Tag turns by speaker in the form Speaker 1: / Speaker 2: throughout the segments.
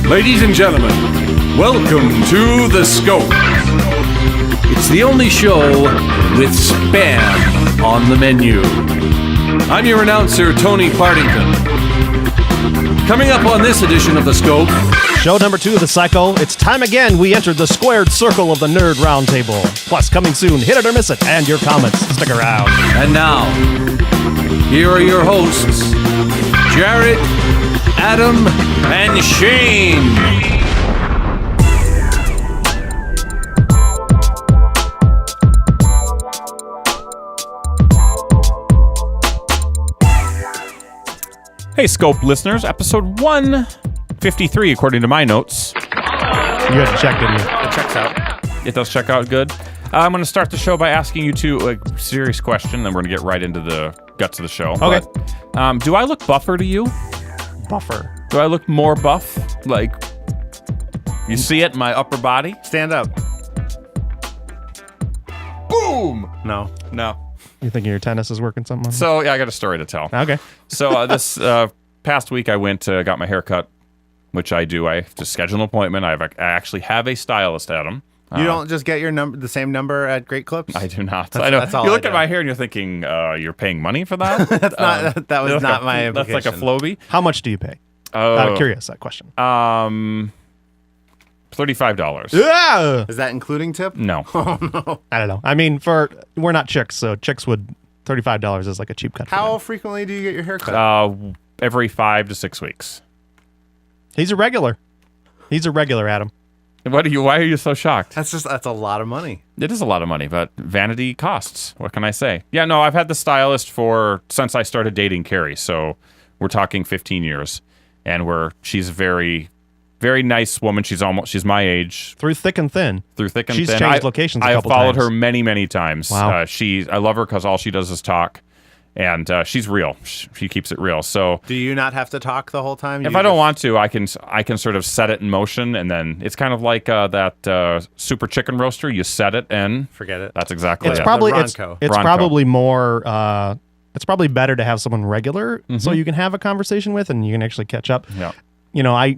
Speaker 1: Ladies and gentlemen, welcome to The Scope. It's the only show with spam on the menu. I'm your announcer, Tony Partington. Coming up on this edition of The Scope,
Speaker 2: show number 2 of the cycle. It's time again. We entered the squared circle of the Nerd Roundtable. Plus, coming soon, hit it or miss it, and your comments. Stick around.
Speaker 1: And now, here are your hosts, Jared, Adam, and Shane.
Speaker 3: Hey, Scope listeners, episode 153, according to my notes.
Speaker 2: You had to check, didn't you?
Speaker 3: It checks out. It does check out good. I'm going to start the show by asking you two a serious question, then we're going to get right into the guts of the show.
Speaker 2: Okay.
Speaker 3: But, do I look buffer to you?
Speaker 2: Buffer.
Speaker 3: Do I look more buff? Like, you see it in my upper body?
Speaker 4: Stand up.
Speaker 3: Boom!
Speaker 4: No.
Speaker 2: You thinking your tennis is working something on?
Speaker 3: So, yeah, I got a story to tell.
Speaker 2: Okay.
Speaker 3: So, this past week, I went to got my hair cut, which I do. I have to schedule an appointment. I actually have a stylist, Adam.
Speaker 4: You don't just get your the same number at Great Clips?
Speaker 3: I do not. I know.
Speaker 4: That's all
Speaker 3: you look
Speaker 4: I
Speaker 3: at
Speaker 4: do.
Speaker 3: my hair and you're thinking, you're paying money for that?
Speaker 4: That was not my implication.
Speaker 3: That's like a Flowbee.
Speaker 2: How much do you pay? I'm curious, that question.
Speaker 3: $35.
Speaker 2: Yeah!
Speaker 4: Is that including tip?
Speaker 3: No.
Speaker 2: I don't know. I mean, we're not chicks, so chicks would... $35 is like a cheap cut for
Speaker 4: How
Speaker 2: them.
Speaker 4: frequently do you get your hair cut?
Speaker 3: Every 5 to 6 weeks.
Speaker 2: He's a regular, Adam.
Speaker 3: Why are you so shocked?
Speaker 4: That's a lot of money.
Speaker 3: It is a lot of money, but vanity costs. What can I say? Yeah, no, I've had the stylist since I started dating Carrie, so we're talking 15 years. And she's a very, very nice woman. She's my age.
Speaker 2: Through thick and thin.
Speaker 3: She's
Speaker 2: changed locations a couple
Speaker 3: I followed
Speaker 2: times.
Speaker 3: her many, many times.
Speaker 2: Wow.
Speaker 3: I love her because all she does is talk. And she's real. She keeps it real. So
Speaker 4: Do you not have to talk the whole time?
Speaker 3: if I don't want to, I can sort of set it in motion, and then it's kind of like that super chicken roaster. You set it and
Speaker 4: Forget it.
Speaker 3: that's exactly
Speaker 2: It's
Speaker 3: it.
Speaker 2: probably
Speaker 4: The
Speaker 2: it's
Speaker 4: Ronco.
Speaker 2: probably more. It's probably better to have someone regular so you can have a conversation with and you can actually catch up.
Speaker 3: Yeah.
Speaker 2: You know, I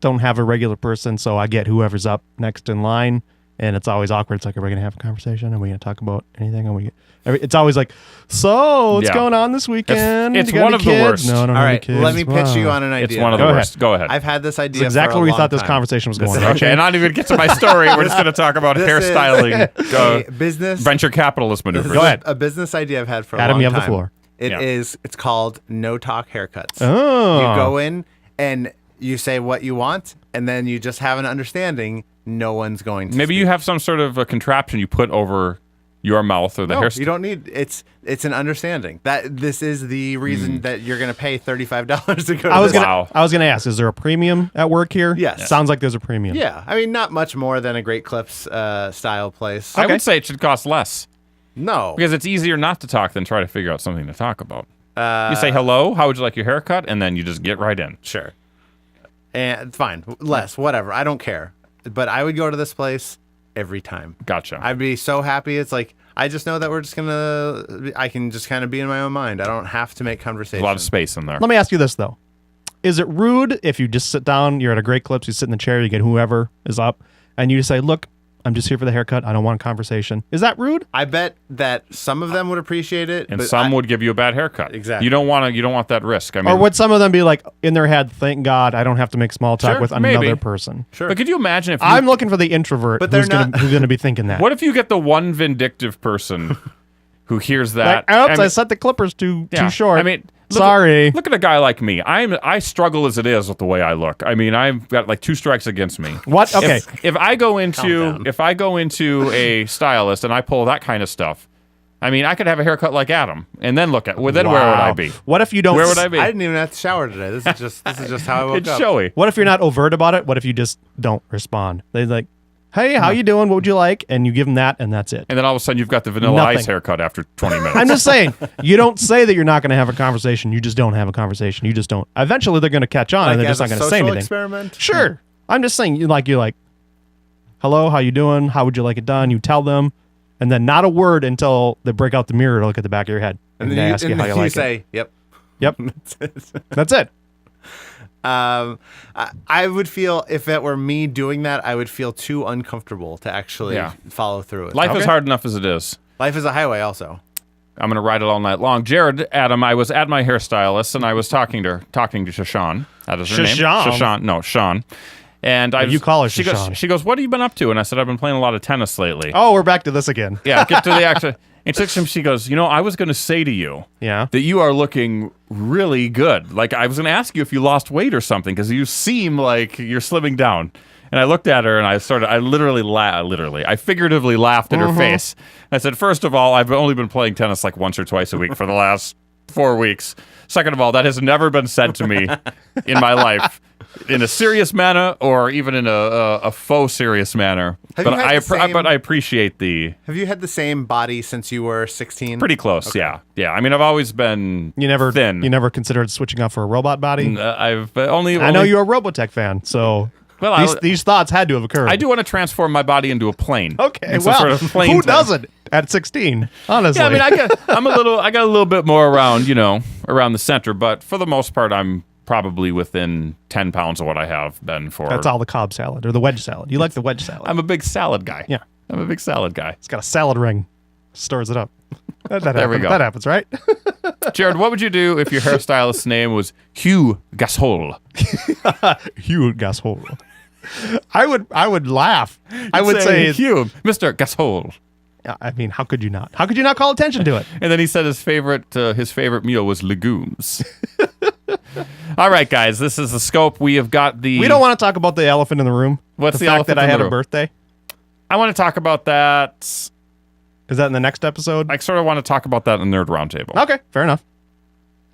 Speaker 2: don't have a regular person, so I get whoever's up next in line, and it's always awkward. It's like, are we gonna have a conversation? Are we gonna talk about anything? It's always like, so what's
Speaker 3: Yeah.
Speaker 2: going on this weekend?
Speaker 3: It's
Speaker 2: You got
Speaker 3: one
Speaker 2: any
Speaker 3: of the
Speaker 2: kids?
Speaker 3: worst.
Speaker 2: No, I don't
Speaker 4: All
Speaker 2: have any
Speaker 4: right,
Speaker 2: kids.
Speaker 4: let me pitch you
Speaker 2: Wow.
Speaker 4: on an idea.
Speaker 3: It's one of the
Speaker 2: Go
Speaker 3: worst. Go ahead.
Speaker 4: I've had this idea
Speaker 2: That's exactly
Speaker 4: for a
Speaker 2: where we
Speaker 4: long
Speaker 2: thought this
Speaker 4: time.
Speaker 2: conversation was going.
Speaker 3: Okay, and I don't even get to my story. We're just going to talk about
Speaker 4: This is
Speaker 3: hairstyling,
Speaker 4: a business
Speaker 3: venture capitalist maneuvers.
Speaker 2: Go ahead.
Speaker 4: A business idea I've had for a
Speaker 2: Adam,
Speaker 4: long
Speaker 2: you
Speaker 4: time.
Speaker 2: have the floor.
Speaker 4: It's called No Talk Haircuts.
Speaker 2: Oh.
Speaker 4: You go in and you say what you want, and then you just have an understanding no one's going to
Speaker 3: Maybe
Speaker 4: speak.
Speaker 3: you have some sort of a contraption you put over your mouth or the
Speaker 4: No,
Speaker 3: hair.
Speaker 4: you don't need it's an understanding that this is the reason that you're going to pay $35 to go
Speaker 2: I
Speaker 4: to
Speaker 2: was
Speaker 4: this.
Speaker 3: Wow.
Speaker 2: gonna ask, is there a premium at work here?
Speaker 4: Yes.
Speaker 2: Sounds like there's a premium.
Speaker 4: Yeah, I mean not much more than a Great Clips style place.
Speaker 3: I would say it should cost less
Speaker 4: No.
Speaker 3: because it's easier not to talk than try to figure out something to talk about. You say hello, how would you like your haircut, and then you just get right in.
Speaker 4: Sure. And fine, less, whatever. I don't care. But I would go to this place every time.
Speaker 3: Gotcha.
Speaker 4: I'd be so happy. It's like I just know that I can just kind of be in my own mind. I don't have to make conversation.
Speaker 3: a lot of space in there.
Speaker 2: Let me ask you this though: is it rude if you just sit down, you're at a Great Clips, you sit in the chair, you get whoever is up, and you just say, "Look, I'm just here for the haircut. I don't want a conversation." Is that rude?
Speaker 4: I bet that some of them would appreciate it,
Speaker 3: And
Speaker 4: but
Speaker 3: some would give you a bad haircut.
Speaker 4: Exactly.
Speaker 3: You don't want that risk. I mean,
Speaker 2: Or would some of them be like in their head, "Thank God I don't have to make small talk
Speaker 3: Sure,
Speaker 2: with
Speaker 3: maybe.
Speaker 2: another person."
Speaker 4: Sure.
Speaker 3: but could you imagine if
Speaker 2: I'm looking for the introvert
Speaker 4: But they're
Speaker 2: who's gonna be thinking that.
Speaker 3: what if you get the one vindictive person who hears
Speaker 2: Like,
Speaker 3: that?
Speaker 2: oops, I set the clippers too short.
Speaker 3: I mean,
Speaker 2: sorry.
Speaker 3: Look at a guy like me. I struggle as it is with the way I look. I mean, I've got like 2 strikes against me.
Speaker 2: What? Okay.
Speaker 3: If I go
Speaker 4: down.
Speaker 3: into a stylist and I pull that kind of stuff, I mean, I could have a haircut like Adam, and then look at then where would I
Speaker 2: Wow.
Speaker 3: be?
Speaker 2: What if you don't?
Speaker 3: Where would I be?
Speaker 4: I didn't even have to shower today. This is just how I woke
Speaker 3: It's
Speaker 4: up.
Speaker 3: showy.
Speaker 2: What if you're not overt about it? What if you just don't respond? They're like, "Hey, how you doing? What would you like?" And you give them that, and that's it.
Speaker 3: And then all of a sudden, you've got the Vanilla
Speaker 2: Nothing.
Speaker 3: Ice haircut after 20 minutes.
Speaker 2: I'm just saying, you don't say that you're not going to have a conversation. You just don't have a conversation. You just don't. Eventually, they're going to catch on, and they're
Speaker 4: Like
Speaker 2: just
Speaker 4: as
Speaker 2: not
Speaker 4: a
Speaker 2: going to say
Speaker 4: social
Speaker 2: anything.
Speaker 4: experiment.
Speaker 2: Sure. I'm just saying, you're like, "Hello, how you doing? How would you like it done?" You tell them, and then not a word until they break out the mirror to look at the back of your head and,
Speaker 4: And
Speaker 2: they
Speaker 4: then
Speaker 2: ask you how you
Speaker 4: you
Speaker 2: like
Speaker 4: say,
Speaker 2: it.
Speaker 4: "Yep."
Speaker 2: Yep, that's it.
Speaker 4: I would feel, if it were me doing that, I would feel too uncomfortable to actually follow through it.
Speaker 3: Life is hard enough as it is.
Speaker 4: Life is a highway also.
Speaker 3: I'm going to ride it all night long. Jared, Adam, I was at my hairstylist, and I was talking to Shashawn. That is her name. Shashawn? No, Sean. And
Speaker 2: you call her Shashawn.
Speaker 3: She goes, what have you been up to? And I said, I've been playing a lot of tennis lately.
Speaker 2: Oh, we're back to this again.
Speaker 3: Yeah, get to the actual... And she goes, I was going to say to you that you are looking really good. Like, I was going to ask you if you lost weight or something, because you seem like you're slimming down. And I looked at her, and I figuratively laughed in her face. I said, first of all, I've only been playing tennis like once or twice a week for the last 4 weeks. Second of all, that has never been said to me in my life in a serious manner or even in a faux serious manner. But I appreciate the...
Speaker 4: Have you had the same body since you were 16?
Speaker 3: Pretty close, okay. Yeah. I mean, I've always been thin.
Speaker 2: You never considered switching up for a robot body?
Speaker 3: I know
Speaker 2: you're a Robotech fan, so... Well, these thoughts had to have occurred.
Speaker 3: I do want to transform my body into a plane.
Speaker 2: Okay, well, who doesn't at 16? Honestly,
Speaker 3: yeah. I mean, I got a little bit more around the center, but for the most part, I'm probably within 10 pounds of what I have been for.
Speaker 2: That's all the Cobb salad or the wedge salad. You like the wedge salad?
Speaker 3: I'm a big salad guy.
Speaker 2: Yeah,
Speaker 3: I'm a big salad guy.
Speaker 2: It's got a salad ring, stores it up.
Speaker 3: There we go.
Speaker 2: That happens, right? Jared,
Speaker 3: what would you do if your hairstylist's name was Hugh Gashole?
Speaker 2: Hugh Gashole. I would laugh. I would say
Speaker 3: Hugh, Mr. Gashole.
Speaker 2: I mean, how could you not? How could you not call attention to it?
Speaker 3: And then he said his favorite meal was legumes. All right, guys, this is the scope. We have got the...
Speaker 2: We don't want to talk about the elephant in the room.
Speaker 3: What's the
Speaker 2: fact
Speaker 3: elephant
Speaker 2: that I had
Speaker 3: a
Speaker 2: birthday?
Speaker 3: I want to talk about that.
Speaker 2: Is that in the next episode?
Speaker 3: I sort of want to talk about that in Nerd Roundtable.
Speaker 2: Okay, fair enough.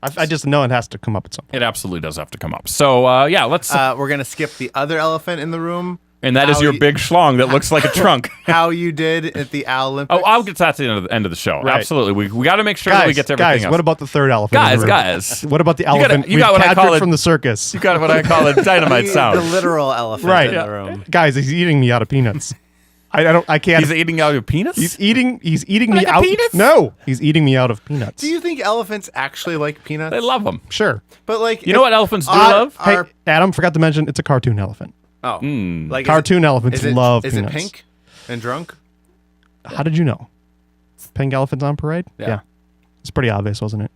Speaker 2: I just know it has to come up at some point.
Speaker 3: It absolutely does have to come up. So, let's...
Speaker 4: we're going to skip the other elephant in the room.
Speaker 3: And that is your big schlong that looks like a trunk.
Speaker 4: How you did at the Olympics.
Speaker 3: Oh, I'll get to that at the end of the show. Right. Absolutely. We got to make sure that we get to everything else.
Speaker 2: What about the third elephant in the room?
Speaker 3: Guys.
Speaker 2: What about the elephant
Speaker 3: you got what I call it,
Speaker 2: from the circus?
Speaker 3: You got what I call a dynamite sound.
Speaker 4: The literal elephant in the room.
Speaker 2: Guys, he's eating me out of peanuts. I can't.
Speaker 3: He's eating out of peanuts?
Speaker 2: He's eating
Speaker 3: like
Speaker 2: me out.
Speaker 3: Peanuts?
Speaker 2: No, he's eating me out of peanuts.
Speaker 4: Do you think elephants actually like peanuts?
Speaker 3: They love them.
Speaker 2: Sure.
Speaker 4: But
Speaker 3: you know what elephants do love?
Speaker 2: Hey, Adam, forgot to mention it's a cartoon elephant.
Speaker 4: Oh.
Speaker 2: Like cartoon elephants love peanuts.
Speaker 4: Is it pink and drunk?
Speaker 2: How did you know? Pink elephants on parade?
Speaker 4: Yeah.
Speaker 2: It's pretty obvious, wasn't it?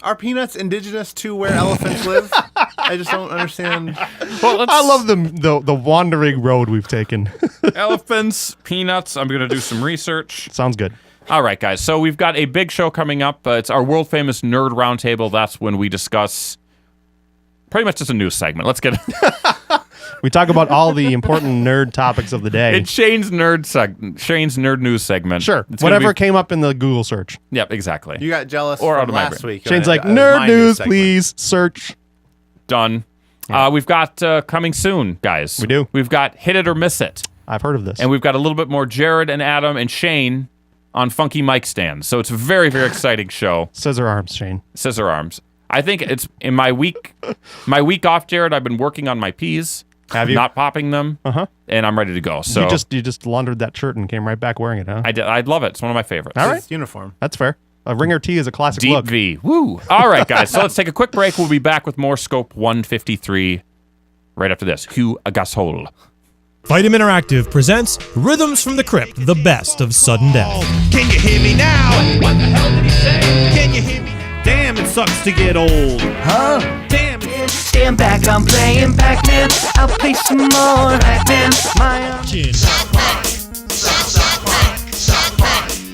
Speaker 4: Are peanuts indigenous to where elephants live? I just don't understand.
Speaker 2: Well, I love the wandering road we've taken.
Speaker 3: Elephants, peanuts. I'm going to do some research.
Speaker 2: Sounds good.
Speaker 3: All right, guys. So we've got a big show coming up. It's our world famous Nerd Roundtable. That's when we discuss pretty much just a news segment. Let's get it.
Speaker 2: We talk about all the important nerd topics of the day.
Speaker 3: It's Shane's nerd news segment.
Speaker 2: Sure. Whatever came up in the Google search.
Speaker 3: Yep, exactly.
Speaker 4: You got jealous from last week.
Speaker 2: Shane's like, nerd news, please, search.
Speaker 3: Done. Yeah. We've got coming soon, guys.
Speaker 2: We do.
Speaker 3: We've got Hit It or Miss It.
Speaker 2: I've heard of this.
Speaker 3: And we've got a little bit more Jared and Adam and Shane on funky mic stands. So it's a very, very exciting show.
Speaker 2: Scissor arms, Shane.
Speaker 3: Scissor arms. I think it's in my week off, Jared, I've been working on my peas.
Speaker 2: Have you?
Speaker 3: Not popping them.
Speaker 2: Uh-huh.
Speaker 3: And I'm ready to go. So
Speaker 2: you just laundered that shirt and came right back wearing it, huh?
Speaker 3: I did. I love it. It's one of my favorites.
Speaker 2: All right.
Speaker 4: It's uniform.
Speaker 2: That's fair. A ringer tee is a classic
Speaker 3: Deep
Speaker 2: look.
Speaker 3: V. Woo. All right, guys. So let's take a quick break. We'll be back with more Scope 153 right after this. Hugh Gashole.
Speaker 5: Vitamin Interactive presents Rhythms from the Crypt, the best of sudden death.
Speaker 6: Can you hear me now?
Speaker 7: What the hell did he say?
Speaker 6: Can you hear me? Damn, it sucks to get old.
Speaker 7: Huh?
Speaker 6: Damn.
Speaker 8: Stand back, I'm playing Pac-Man. I'll play some more Pac-Man.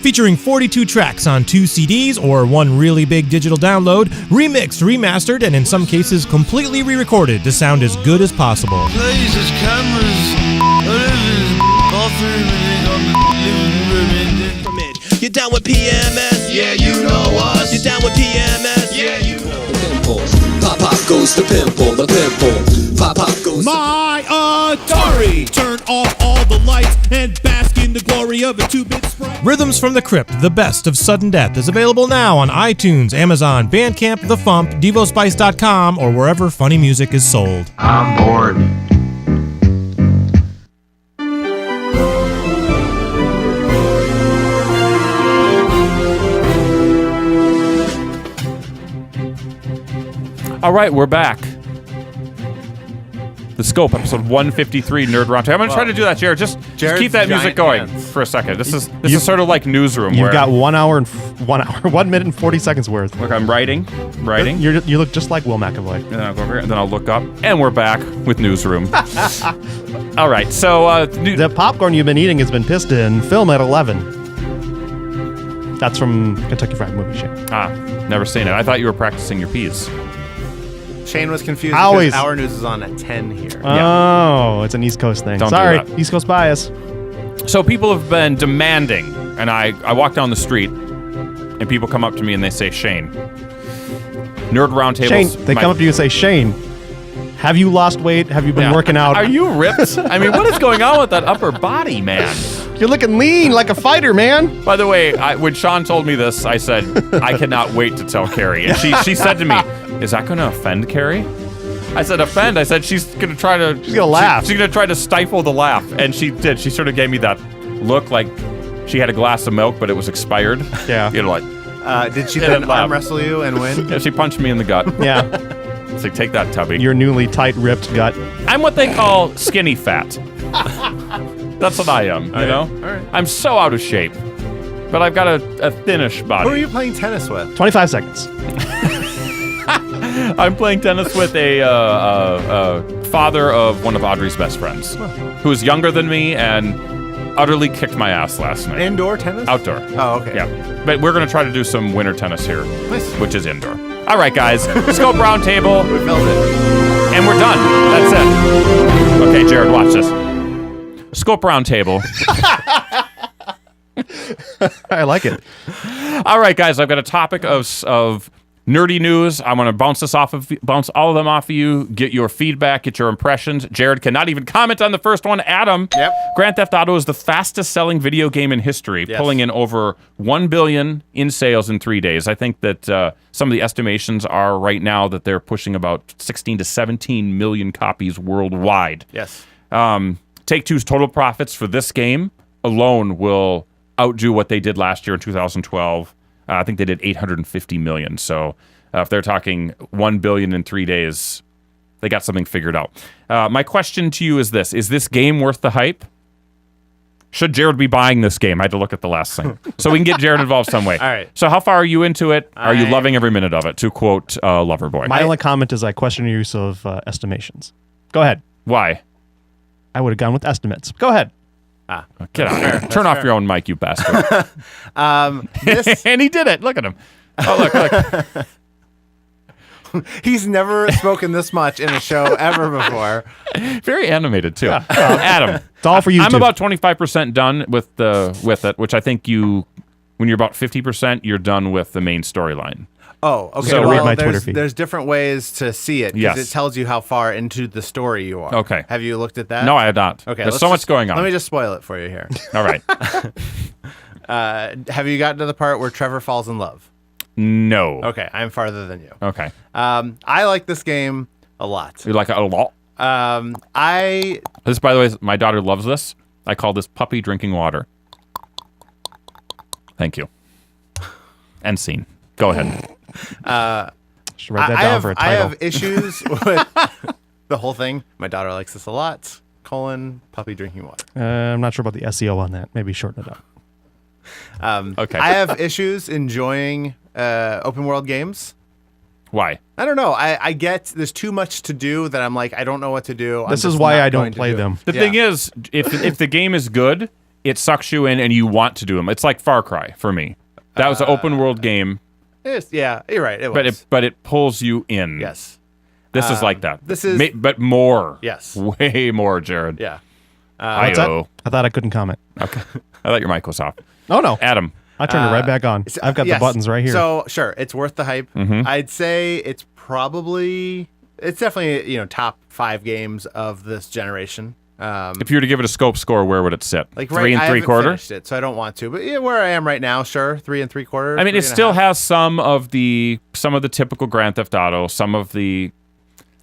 Speaker 5: Featuring 42 tracks on 2 CDs or one really big digital download, remixed, remastered, and in some cases completely re-recorded to sound as good as possible.
Speaker 6: Lasers, cameras, you're down with PMS?
Speaker 7: Yeah, you know us.
Speaker 6: You're down with PMS?
Speaker 7: Yeah, you know.
Speaker 9: Pop pop goes the pimple, Pop pop goes.
Speaker 6: My Atari! Turn off all the lights and bask in the glory of a 2-bit sprite.
Speaker 5: Rhythms from the Crypt, the best of sudden death, is available now on iTunes, Amazon, Bandcamp, The Fump, DevoSpice.com, or wherever funny music is sold.
Speaker 10: I'm bored.
Speaker 3: All right, we're back. The Scope, episode 153, Nerd Roundtable. I'm going to try to do that, Jared. Just keep that music
Speaker 4: giant
Speaker 3: going
Speaker 4: hands.
Speaker 3: for a second. This is sort of like Newsroom.
Speaker 2: You've
Speaker 3: where,
Speaker 2: got 1 minute and 40 seconds worth.
Speaker 3: Look, I'm writing.
Speaker 2: You look just like Will McAvoy.
Speaker 3: And then I'll go over here, and then I'll look up, and we're back with Newsroom. All right, so...
Speaker 2: The popcorn you've been eating has been pissed in. Film at 11. That's from Kentucky Fried Movie, Shane.
Speaker 3: Never seen it. I thought you were practicing your P's.
Speaker 4: Shane was confused
Speaker 2: Always.
Speaker 4: because Our News is on at 10 here.
Speaker 2: Oh, it's an East Coast thing.
Speaker 3: Don't do
Speaker 2: Sorry,
Speaker 3: that.
Speaker 2: East Coast bias.
Speaker 3: So people have been demanding, and I walk down the street, and people come up to me and they say, Shane, Nerd Roundtable.
Speaker 2: Shane, they come up to you and say, Shane, have you lost weight? Have you been working out?
Speaker 3: Are you ripped? I mean, what is going on with that upper body, man?
Speaker 2: You're looking lean like a fighter, man.
Speaker 3: By the way, when Sean told me this, I said, I cannot wait to tell Carrie. And she said to me, is that going to offend Carrie? I said, offend? I said, she's going to try to...
Speaker 2: She's going to laugh.
Speaker 3: She's going to try to stifle the laugh. And she did. She sort of gave me that look like she had a glass of milk, but it was expired.
Speaker 2: Yeah.
Speaker 3: You know, like...
Speaker 4: Did she then arm wrestle you and win?
Speaker 3: Yeah, she punched me in the gut.
Speaker 2: Yeah.
Speaker 3: It's like, take that, Tubby.
Speaker 2: Your newly tight ripped gut.
Speaker 3: I'm what they call skinny fat. That's what I am, you know?
Speaker 4: All right.
Speaker 3: I'm so out of shape. But I've got a thinnish body.
Speaker 4: Who are you playing tennis with?
Speaker 2: 25 seconds.
Speaker 3: I'm playing tennis with a father of one of Audrey's best friends, who is younger than me and utterly kicked my ass last night.
Speaker 4: Indoor tennis?
Speaker 3: Outdoor.
Speaker 4: Oh, okay.
Speaker 3: Yeah. But we're going to try to do some winter tennis here,
Speaker 4: Nice.
Speaker 3: which is indoor. All right, guys. Scope Roundtable.
Speaker 4: We filled it.
Speaker 3: And we're done. That's it. Okay, Jared, watch this. Scope Roundtable.
Speaker 2: I like it.
Speaker 3: All right, guys. I've got a topic of nerdy news. I want to bounce all of them off of you. Get your feedback. Get your impressions. Jared cannot even comment on the first one. Adam.
Speaker 4: Yep.
Speaker 3: Grand Theft Auto is the fastest-selling video game in history,
Speaker 4: Yes.
Speaker 3: pulling in over $1 billion in sales in 3 days. I think that some of the estimations are right now that they're pushing about 16 to 17 million copies worldwide.
Speaker 4: Yes.
Speaker 3: Take-Two's total profits for this game alone will outdo what they did last year in 2012. I think they did $850 million. So if they're talking $1 billion in 3 days, they got something figured out. My question to you is this. Is this game worth the hype? Should Jared be buying this game? I had to look at the last thing. So we can get Jared involved some way.
Speaker 4: All right.
Speaker 3: So how far are you into it? Are you loving every minute of it? To quote Loverboy.
Speaker 2: My only comment is I question your use of estimations. Go ahead.
Speaker 3: Why?
Speaker 2: I would have gone with estimates. Go ahead.
Speaker 3: Get out of here. Turn off your own mic, you bastard.
Speaker 4: This
Speaker 3: And he did it. Look at him. Oh, look.
Speaker 4: he's never spoken this much in a show ever before.
Speaker 3: Very animated, too. Adam.
Speaker 2: It's all for you.
Speaker 3: I'm about 25% done with it, which I think when you're about 50%, you're done with the main storyline.
Speaker 4: Oh, okay.
Speaker 3: So
Speaker 4: well,
Speaker 2: read my Twitter feed.
Speaker 4: There's different ways to see it because
Speaker 3: Yes.
Speaker 4: it tells you how far into the story you are.
Speaker 3: Okay.
Speaker 4: Have you looked at that?
Speaker 3: No, I had not.
Speaker 4: Okay.
Speaker 3: There's
Speaker 4: let's
Speaker 3: so much
Speaker 4: just-
Speaker 3: going on.
Speaker 4: Let me just spoil it for you here.
Speaker 3: All right.
Speaker 4: Have you gotten to the part where Trevor falls in love?
Speaker 3: No.
Speaker 4: Okay, I'm farther than you.
Speaker 3: Okay.
Speaker 4: I like this game a lot.
Speaker 3: You like it a lot? This, by the way, my daughter loves this. I call this puppy drinking water. Thank you. End scene. Go ahead.
Speaker 2: Should write that down for a
Speaker 4: I
Speaker 2: title.
Speaker 4: have issues with the whole thing. My daughter likes this a lot. Puppy drinking water.
Speaker 2: I'm not sure about the SEO on that. Maybe shorten it up.
Speaker 3: Okay.
Speaker 4: I have issues enjoying open world games.
Speaker 3: Why?
Speaker 4: I don't know. I get there's too much to do that I'm like, I don't know what to do.
Speaker 2: This is why I don't play them.
Speaker 3: The thing is, if the game is good, it sucks you in and you want to do them. It's like Far Cry for me. That was an open world game,
Speaker 4: Yeah, you're right. It was.
Speaker 3: but it pulls you in.
Speaker 4: Yes.
Speaker 3: This is like that.
Speaker 4: this is-
Speaker 3: but more.
Speaker 4: Yes.
Speaker 3: Way more, Jared.
Speaker 4: Yeah.
Speaker 2: What's that?
Speaker 3: Hi-yo.
Speaker 2: I thought I couldn't comment.
Speaker 3: Okay. I thought your mic was off.
Speaker 2: Oh, no.
Speaker 3: Adam.
Speaker 2: I turned it right back on. I've got the
Speaker 4: Yes.
Speaker 2: buttons right here.
Speaker 4: So sure, it's worth the hype.
Speaker 3: Mm-hmm.
Speaker 4: I'd say it's definitely top 5 games of this generation.
Speaker 3: If you were to give it a scope score, where would it sit?
Speaker 4: Like
Speaker 3: 3 and
Speaker 4: I
Speaker 3: 3/4?
Speaker 4: haven't finished it, so I don't want to. But yeah, where I am right now, sure, 3 and 3/4.
Speaker 3: I mean, it
Speaker 4: 3.5.
Speaker 3: still has some of the typical Grand Theft Auto. Some of the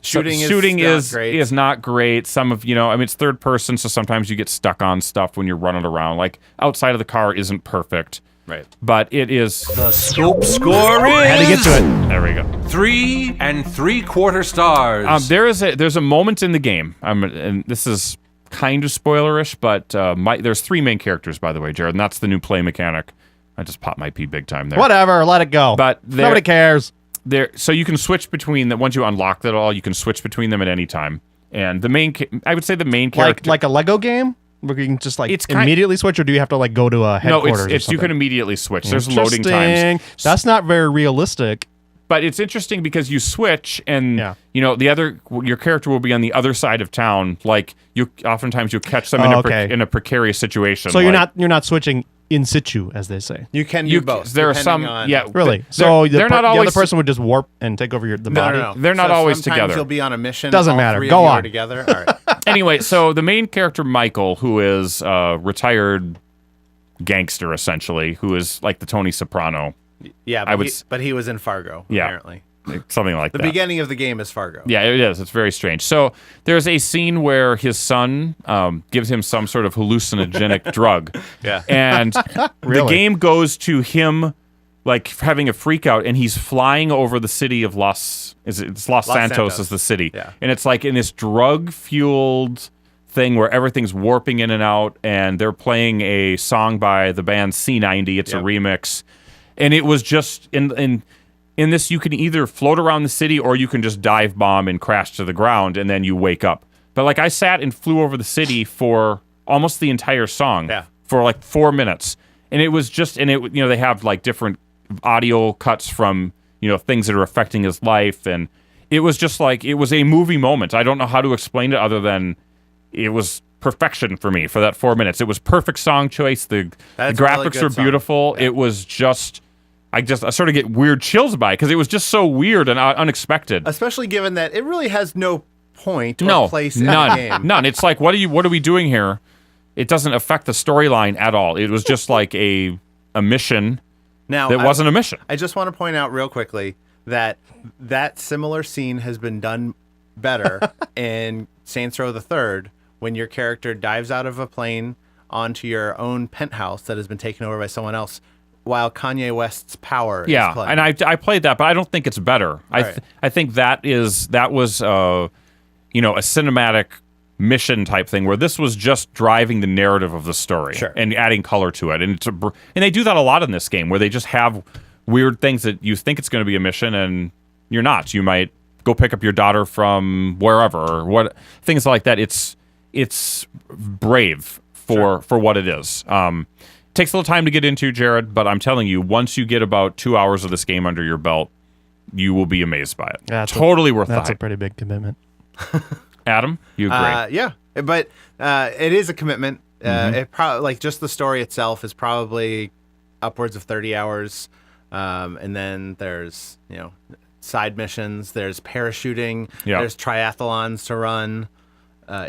Speaker 4: Shooting
Speaker 3: is
Speaker 4: not great.
Speaker 3: is not great. Some of I mean, it's third person, so sometimes you get stuck on stuff when you're running around. Like outside of the car isn't perfect. Right. But it is.
Speaker 1: The scope score is.
Speaker 2: Had to get to it.
Speaker 3: There we go.
Speaker 1: 3 3/4 stars.
Speaker 3: There's a moment in the game. And this is kind of spoilerish, but there's 3 main characters, by the way, Jared, and that's the new play mechanic. I just popped my pee big time there.
Speaker 2: Whatever, let it go.
Speaker 3: But
Speaker 2: nobody cares.
Speaker 3: So you can switch between them. Once you unlock that all, you can switch between them at any time. And I would say the main character,
Speaker 2: Like a Lego game? Where you can just
Speaker 3: It's
Speaker 2: immediately switch, or do you have to go to a headquarters?
Speaker 3: No, it's you can immediately switch. There's loading times.
Speaker 2: That's not very realistic.
Speaker 3: But it's interesting because you switch, and your character will be on the other side of town. Like oftentimes you'll catch them in a precarious situation.
Speaker 2: So you're not switching in situ, as they say.
Speaker 4: You can do both.
Speaker 3: There are some,
Speaker 2: really. So
Speaker 3: they're not always.
Speaker 2: The other person would just warp and take over the body.
Speaker 4: No.
Speaker 3: They're not always
Speaker 4: sometimes
Speaker 3: together.
Speaker 4: You'll be on a mission.
Speaker 2: Doesn't
Speaker 4: all
Speaker 2: matter.
Speaker 4: 3
Speaker 2: Go
Speaker 4: of you
Speaker 2: on.
Speaker 4: are together. All right.
Speaker 3: Anyway, so the main character Michael, who is a retired gangster essentially, who is like the Tony Soprano.
Speaker 4: Yeah, but he was in Fargo. Apparently.
Speaker 3: Something like that.
Speaker 4: The beginning of the game is Fargo.
Speaker 3: Yeah, it is. It's very strange. So there's a scene where his son gives him some sort of hallucinogenic drug.
Speaker 4: Yeah.
Speaker 3: And the game goes to him like having a freak out, and he's flying over the city of Los Santos is the city.
Speaker 4: Yeah.
Speaker 3: And it's like in this drug-fueled thing where everything's warping in and out, and they're playing a song by the band C90. It's a remix. And it was just in this, you can either float around the city or you can just dive bomb and crash to the ground, and then you wake up. But like I sat and flew over the city for almost the entire song for like 4 minutes, and it was just they have like different audio cuts from things that are affecting his life, and it was just like it was a movie moment. I don't know how to explain it other than it was perfection for me for that 4 minutes. It was perfect song choice. The graphics are beautiful.
Speaker 4: Yeah.
Speaker 3: It was just. I sort of get weird chills by it because it was just so weird and unexpected.
Speaker 4: Especially given that it really has no point or place in the game.
Speaker 3: None. It's like, what are we doing here? It doesn't affect the storyline at all. It was just like a mission that wasn't a mission.
Speaker 4: I just want to point out real quickly that similar scene has been done better in Saints Row the Third when your character dives out of a plane onto your own penthouse that has been taken over by someone else, while Kanye West's Power is playing.
Speaker 3: And I played that, but I don't think it's better. I think that was a cinematic mission type thing where this was just driving the narrative of the story and adding color to it. And they do that a lot in this game where they just have weird things that you think it's going to be a mission and you're not. You might go pick up your daughter from wherever or things like that. It's brave for what it is. Takes a little time to get into, Jared, but I'm telling you, once you get about 2 hours of this game under your belt, you will be amazed by it. Totally worth the hype.
Speaker 2: That's a pretty big commitment.
Speaker 3: Adam, you agree?
Speaker 4: Yeah, but it is a commitment. It probably like just the story itself is probably upwards of 30 hours, and then there's side missions, there's parachuting, there's triathlons to run.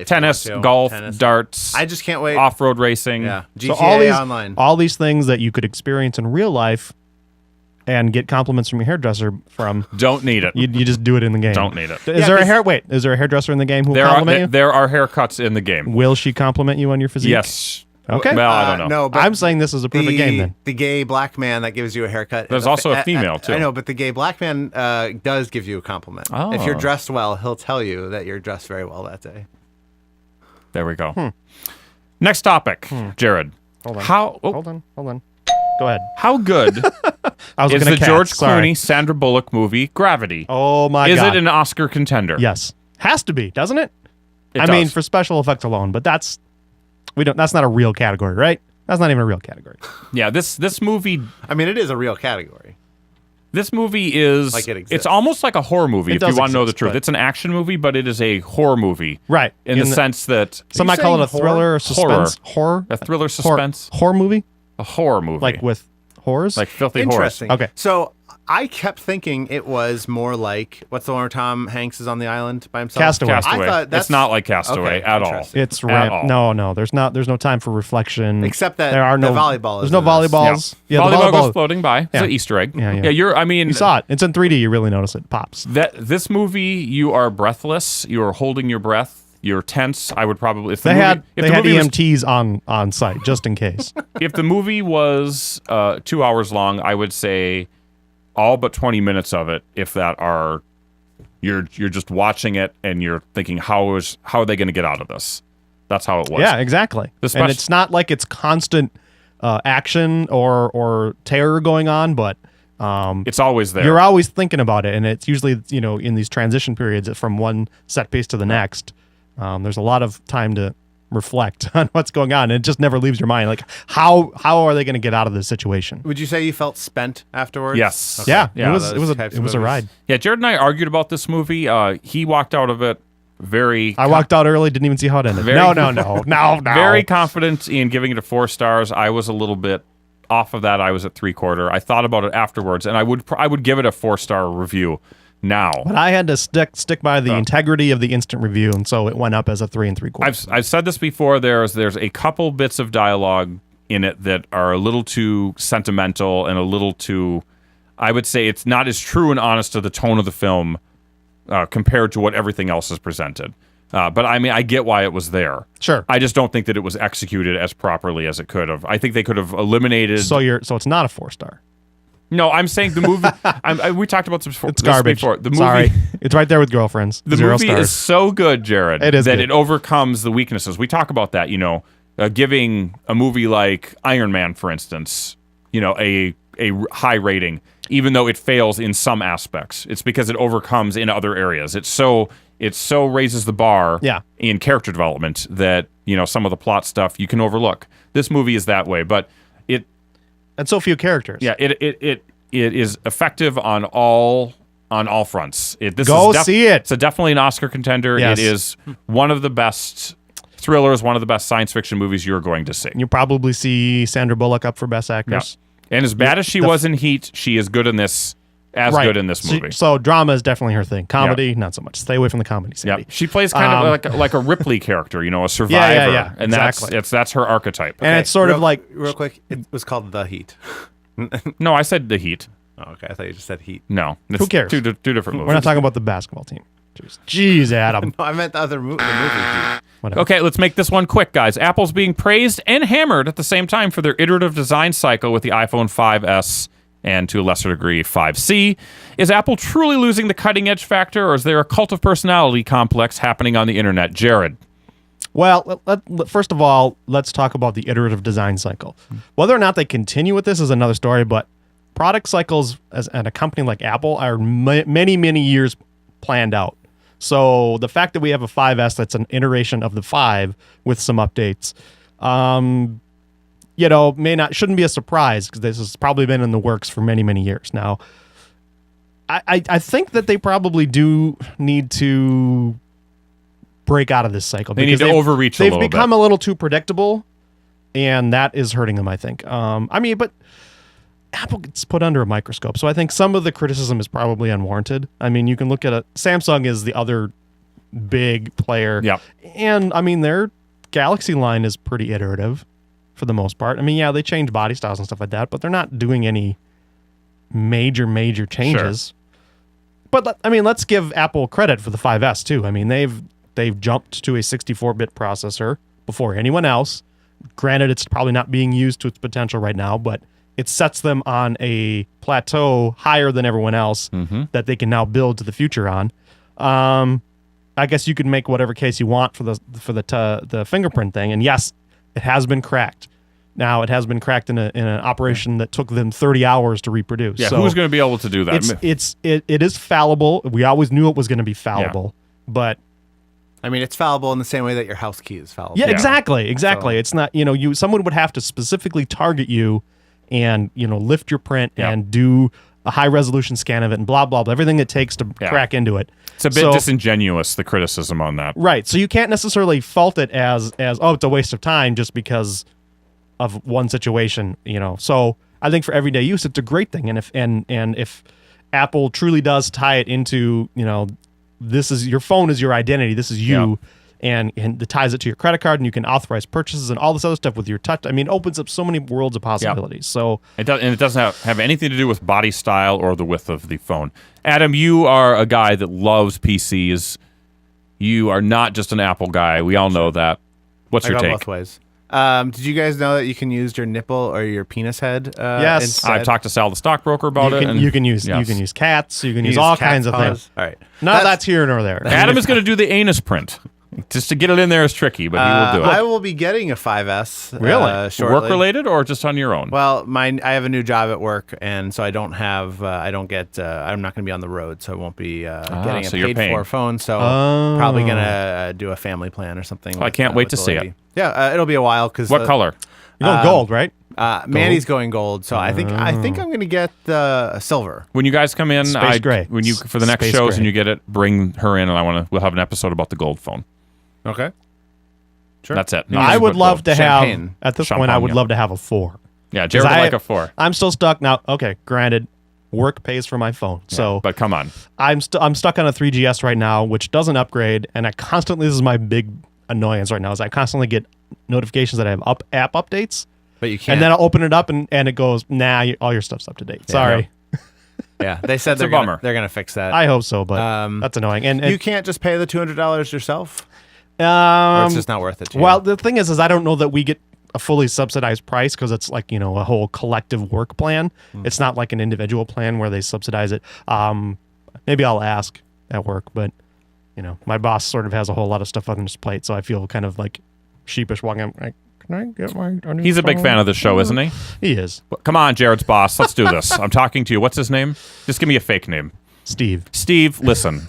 Speaker 3: Tennis, golf, darts.
Speaker 4: I just can't wait.
Speaker 3: Off-road racing.
Speaker 4: Yeah,
Speaker 2: GTA
Speaker 4: so Online.
Speaker 2: All these things that you could experience in real life and get compliments from your hairdresser from.
Speaker 3: Don't need it.
Speaker 2: You just do it in the game.
Speaker 3: Don't need it.
Speaker 2: Is there a hairdresser in the game who will compliment you?
Speaker 3: There are haircuts in the game.
Speaker 2: Will she compliment you on your physique?
Speaker 3: Yes.
Speaker 2: Okay.
Speaker 3: Well, I don't know.
Speaker 4: No, but
Speaker 2: I'm saying this is a perfect game then.
Speaker 4: The gay black man that gives you a haircut.
Speaker 3: There's also a female, too.
Speaker 4: I know, but the gay black man does give you a compliment.
Speaker 3: Oh.
Speaker 4: If you're dressed well, he'll tell you that you're dressed very well that day.
Speaker 3: There we go. Next topic, Jared.
Speaker 2: Hold on.
Speaker 3: Hold
Speaker 2: on. Go ahead.
Speaker 3: How good
Speaker 2: I was
Speaker 3: is
Speaker 2: looking
Speaker 3: the
Speaker 2: at
Speaker 3: George
Speaker 2: cats, sorry.
Speaker 3: Sandra Sandra Bullock movie Gravity?
Speaker 2: Oh my
Speaker 3: is
Speaker 2: God.
Speaker 3: it an Oscar contender?
Speaker 2: Yes. Has to be, doesn't it?
Speaker 3: It
Speaker 2: I
Speaker 3: does.
Speaker 2: mean, for special effects alone, but that's not a real category, right? That's not even a real category.
Speaker 3: Yeah, this movie.
Speaker 4: I mean, it is a real category.
Speaker 3: This movie is.
Speaker 4: Like it exists.
Speaker 3: It's almost like a horror movie.
Speaker 2: It
Speaker 3: If you
Speaker 2: does
Speaker 3: want to know the
Speaker 2: exist,
Speaker 3: truth,
Speaker 2: but-
Speaker 3: it's an action movie, but it is a horror movie.
Speaker 2: Right.
Speaker 3: In the sense that
Speaker 2: Some might call it a
Speaker 4: saying
Speaker 2: thriller or suspense. Horror?
Speaker 3: a thriller suspense,
Speaker 2: Horror movie?
Speaker 3: a horror movie,
Speaker 2: Like with horrors?
Speaker 3: like filthy horror.
Speaker 4: Interesting.
Speaker 2: Okay.
Speaker 4: So I kept thinking it was more like what's the one where Tom Hanks is on the island by himself?
Speaker 2: Castaway.
Speaker 3: Castaway.
Speaker 4: I thought that's
Speaker 3: It's not like Castaway
Speaker 4: Okay,
Speaker 3: at all.
Speaker 4: interesting.
Speaker 2: It's
Speaker 3: At all.
Speaker 2: No. There's no time for reflection.
Speaker 4: Except that
Speaker 2: there are
Speaker 4: the
Speaker 2: no
Speaker 4: volleyball
Speaker 2: There's
Speaker 4: is
Speaker 2: no
Speaker 4: in this.
Speaker 2: volleyballs. Yeah, the
Speaker 3: volleyball goes
Speaker 2: volleyball.
Speaker 3: floating by. It's
Speaker 2: Yeah.
Speaker 3: an Easter egg.
Speaker 2: Yeah.
Speaker 3: You
Speaker 2: You saw it. It's in 3D. You really notice it pops.
Speaker 3: This movie, you are breathless. You are holding your breath. You're tense. I would probably if
Speaker 2: They had
Speaker 3: if the movie was-
Speaker 2: EMTs on site just in case.
Speaker 3: if the movie was 2 hours long, I would say all but 20 minutes of it, if that are you're just watching it and you're thinking how are they going to get out of this? That's how it was.
Speaker 2: Yeah, exactly. And it's not like it's constant action or terror going on, but
Speaker 3: it's always there.
Speaker 2: you're always thinking about it, and it's usually in these transition periods from one set piece to the next. There's a lot of time to reflect on what's going on, and it just never leaves your mind. Like how are they going to get out of this situation?
Speaker 4: Would you say you felt spent afterwards?
Speaker 3: Yes.
Speaker 4: Okay.
Speaker 2: Yeah,
Speaker 3: Yeah,
Speaker 2: it was a
Speaker 4: movies.
Speaker 2: ride.
Speaker 3: Yeah, Jared and I argued about this movie. He walked out of it very
Speaker 2: I walked out early, didn't even see how it ended.
Speaker 3: Very-
Speaker 2: No.
Speaker 3: very confident in giving it a 4 stars. I was a little bit off of that. I was at 3/4. I thought about it afterwards, and I would give it a 4-star review now.
Speaker 2: But I had to stick by the integrity of the instant review, and so it went up as a 3 3/4.
Speaker 3: I've said this before. There's a couple bits of dialogue in it that are a little too sentimental and a little too, I would say, it's not as true and honest to the tone of the film compared to what everything else is presented. But I mean, I get why it was there.
Speaker 2: Sure.
Speaker 3: I just don't think that it was executed as properly as it could have. I think they could have eliminated.
Speaker 2: So it's not a 4-star.
Speaker 3: No, I'm saying the movie. We talked about this before.
Speaker 2: It's garbage.
Speaker 3: The movie,
Speaker 2: Sorry, it's right there with Girlfriends.
Speaker 3: The
Speaker 2: 0
Speaker 3: movie
Speaker 2: stars.
Speaker 3: is so good, Jared,
Speaker 2: It is
Speaker 3: that
Speaker 2: good.
Speaker 3: it overcomes the weaknesses. We talk about that, giving a movie like Iron Man, for instance, a high rating, even though it fails in some aspects. It's because it overcomes in other areas. It so raises the bar in character development that some of the plot stuff you can overlook. This movie is that way, but
Speaker 2: and so few characters.
Speaker 3: yeah, it is effective on all fronts.
Speaker 2: Go see it.
Speaker 3: It's definitely an Oscar contender.
Speaker 2: Yes.
Speaker 3: It is one of the best thrillers, one of the best science fiction movies you're going to see.
Speaker 2: You probably see Sandra Bullock up for Best Actress.
Speaker 3: And as bad as she was in Heat, she is good in this. Good in this movie.
Speaker 2: So drama is definitely her thing. Comedy, not so much. Stay away from the comedy.
Speaker 3: Yeah,
Speaker 2: Sandy.
Speaker 3: she plays kind of like a Ripley character, a survivor.
Speaker 2: Yeah,
Speaker 3: and
Speaker 2: exactly.
Speaker 3: that's her archetype.
Speaker 2: And it's sort of like
Speaker 4: real quick. It was called The Heat.
Speaker 3: No, I said The Heat.
Speaker 4: Oh, okay, I thought you just said Heat.
Speaker 3: No,
Speaker 2: Who cares?
Speaker 3: Two different movies.
Speaker 2: we're not talking about the basketball team. Jeez, Adam.
Speaker 4: No, I meant the other movie. Heat.
Speaker 2: Whatever.
Speaker 3: Okay, let's make this one quick, guys. Apple's being praised and hammered at the same time for their iterative design cycle with the iPhone 5S and, to a lesser degree, 5C. Is Apple truly losing the cutting-edge factor, or is there a cult of personality complex happening on the internet? Jared.
Speaker 2: Well, first of all, let's talk about the iterative design cycle. Whether or not they continue with this is another story, but product cycles at a company like Apple are many, many years planned out. So the fact that we have a 5S that's an iteration of the 5 with some updates, shouldn't be a surprise because this has probably been in the works for many, many years now. I think that they probably do need to break out of this cycle.
Speaker 3: They need to overreach a little bit.
Speaker 2: They've become a little too predictable, and that is hurting them, I think. But Apple gets put under a microscope, so I think some of the criticism is probably unwarranted. I mean, you can look at Samsung is the other big player.
Speaker 3: Yep.
Speaker 2: And, their Galaxy line is pretty iterative for the most part. They change body styles and stuff like that, but they're not doing any major changes.
Speaker 3: Sure.
Speaker 2: But, let's give Apple credit for the 5S, too. They've jumped to a 64-bit processor before anyone else. Granted, it's probably not being used to its potential right now, but it sets them on a plateau higher than everyone else that they can now build to the future on. I guess you could make whatever case you want for the fingerprint thing, and yes, it has been cracked. Now it has been cracked in an operation that took them 30 hours to reproduce.
Speaker 3: Yeah,
Speaker 2: so
Speaker 3: who's going to be able to do that?
Speaker 2: It is fallible. We always knew it was going to be fallible, but
Speaker 4: it's fallible in the same way that your house key is fallible.
Speaker 2: yeah, exactly.
Speaker 4: So-
Speaker 2: It's not someone would have to specifically target you and lift your print and do a high resolution scan of it and blah blah blah, everything it takes to crack into it.
Speaker 3: It's a bit disingenuous, the criticism on that.
Speaker 2: Right. So you can't necessarily fault it as it's a waste of time just because of one situation, So I think for everyday use it's a great thing. And if Apple truly does tie it into, this is your phone is your identity, this is you.
Speaker 3: Yeah.
Speaker 2: And it ties it to your credit card, and you can authorize purchases and all this other stuff with your touch. It opens up so many worlds of possibilities. So
Speaker 3: it doesn't have anything to do with body style or the width of the phone. Adam, you are a guy that loves PCs. You are not just an Apple guy. We all know that. What's
Speaker 4: I
Speaker 3: your
Speaker 4: go
Speaker 3: take?
Speaker 4: both ways. Did you guys know that you can use your nipple or your penis head?
Speaker 2: Yes.
Speaker 4: instead?
Speaker 3: I've talked to Sal, the stockbroker, about it.
Speaker 2: You can use cats. You can use all kinds of things.
Speaker 4: All right.
Speaker 2: That's here nor there.
Speaker 3: Adam is going to do the anus print. Just to get it in there is tricky, but he will do it.
Speaker 4: I will be getting a 5S.
Speaker 2: Really?
Speaker 4: Shortly.
Speaker 3: Work related or just on your own?
Speaker 4: Well, I have a new job at work, and so I don't have. I'm not going to be on the road, so I won't be getting
Speaker 3: so
Speaker 4: a
Speaker 3: you're
Speaker 4: paid
Speaker 3: paying.
Speaker 4: for phone. So probably gonna do a family plan or something.
Speaker 3: I can't wait
Speaker 4: with
Speaker 3: to
Speaker 4: the
Speaker 3: see
Speaker 4: lady.
Speaker 3: it.
Speaker 4: Yeah, it'll be a while because
Speaker 3: What color?
Speaker 2: You're going gold, right?
Speaker 4: Mandy's going gold, so I think I'm going to get the silver.
Speaker 3: When you guys come in,
Speaker 2: Space gray.
Speaker 3: when you for the next
Speaker 2: Space
Speaker 3: shows
Speaker 2: gray.
Speaker 3: and you get it, bring her in, and we'll have an episode about the gold phone.
Speaker 4: Okay. Sure.
Speaker 3: That's it.
Speaker 2: I would love to have
Speaker 4: Champagne.
Speaker 2: at this point. I would
Speaker 3: Champagne.
Speaker 2: love to have a 4.
Speaker 3: Yeah, Jared would
Speaker 2: I-
Speaker 3: like a 4.
Speaker 2: I'm still stuck now. Okay, granted, work pays for my phone, so
Speaker 3: But come on.
Speaker 2: I'm stuck on a 3GS right now, which doesn't upgrade, and I constantly. This is my big annoyance right now. Is I constantly get notifications that I have app updates,
Speaker 4: But you can't.
Speaker 2: and then I'll open it up and it goes, nah, all your stuff's up to date. Sorry,
Speaker 4: yeah, they said
Speaker 3: It's a
Speaker 4: they're gonna,
Speaker 3: bummer.
Speaker 4: they're going to fix that.
Speaker 2: I hope so, but that's annoying. And
Speaker 4: you can't just pay the $200 yourself, or
Speaker 2: um,
Speaker 4: it's just not worth it to you.
Speaker 2: well, the thing is I don't know that we get a fully subsidized price because it's like a whole collective work plan. It's not like an individual plan where they subsidize it. Maybe I'll ask at work, but my boss sort of has a whole lot of stuff on his plate, so I feel kind of like sheepish walking up. Like, can I get my?
Speaker 3: He's a big fan of the show, isn't he?
Speaker 2: He is.
Speaker 3: Come on, Jared's boss. Let's do this. I'm talking to you. What's his name? Just give me a fake name.
Speaker 2: Steve.
Speaker 3: Steve, listen.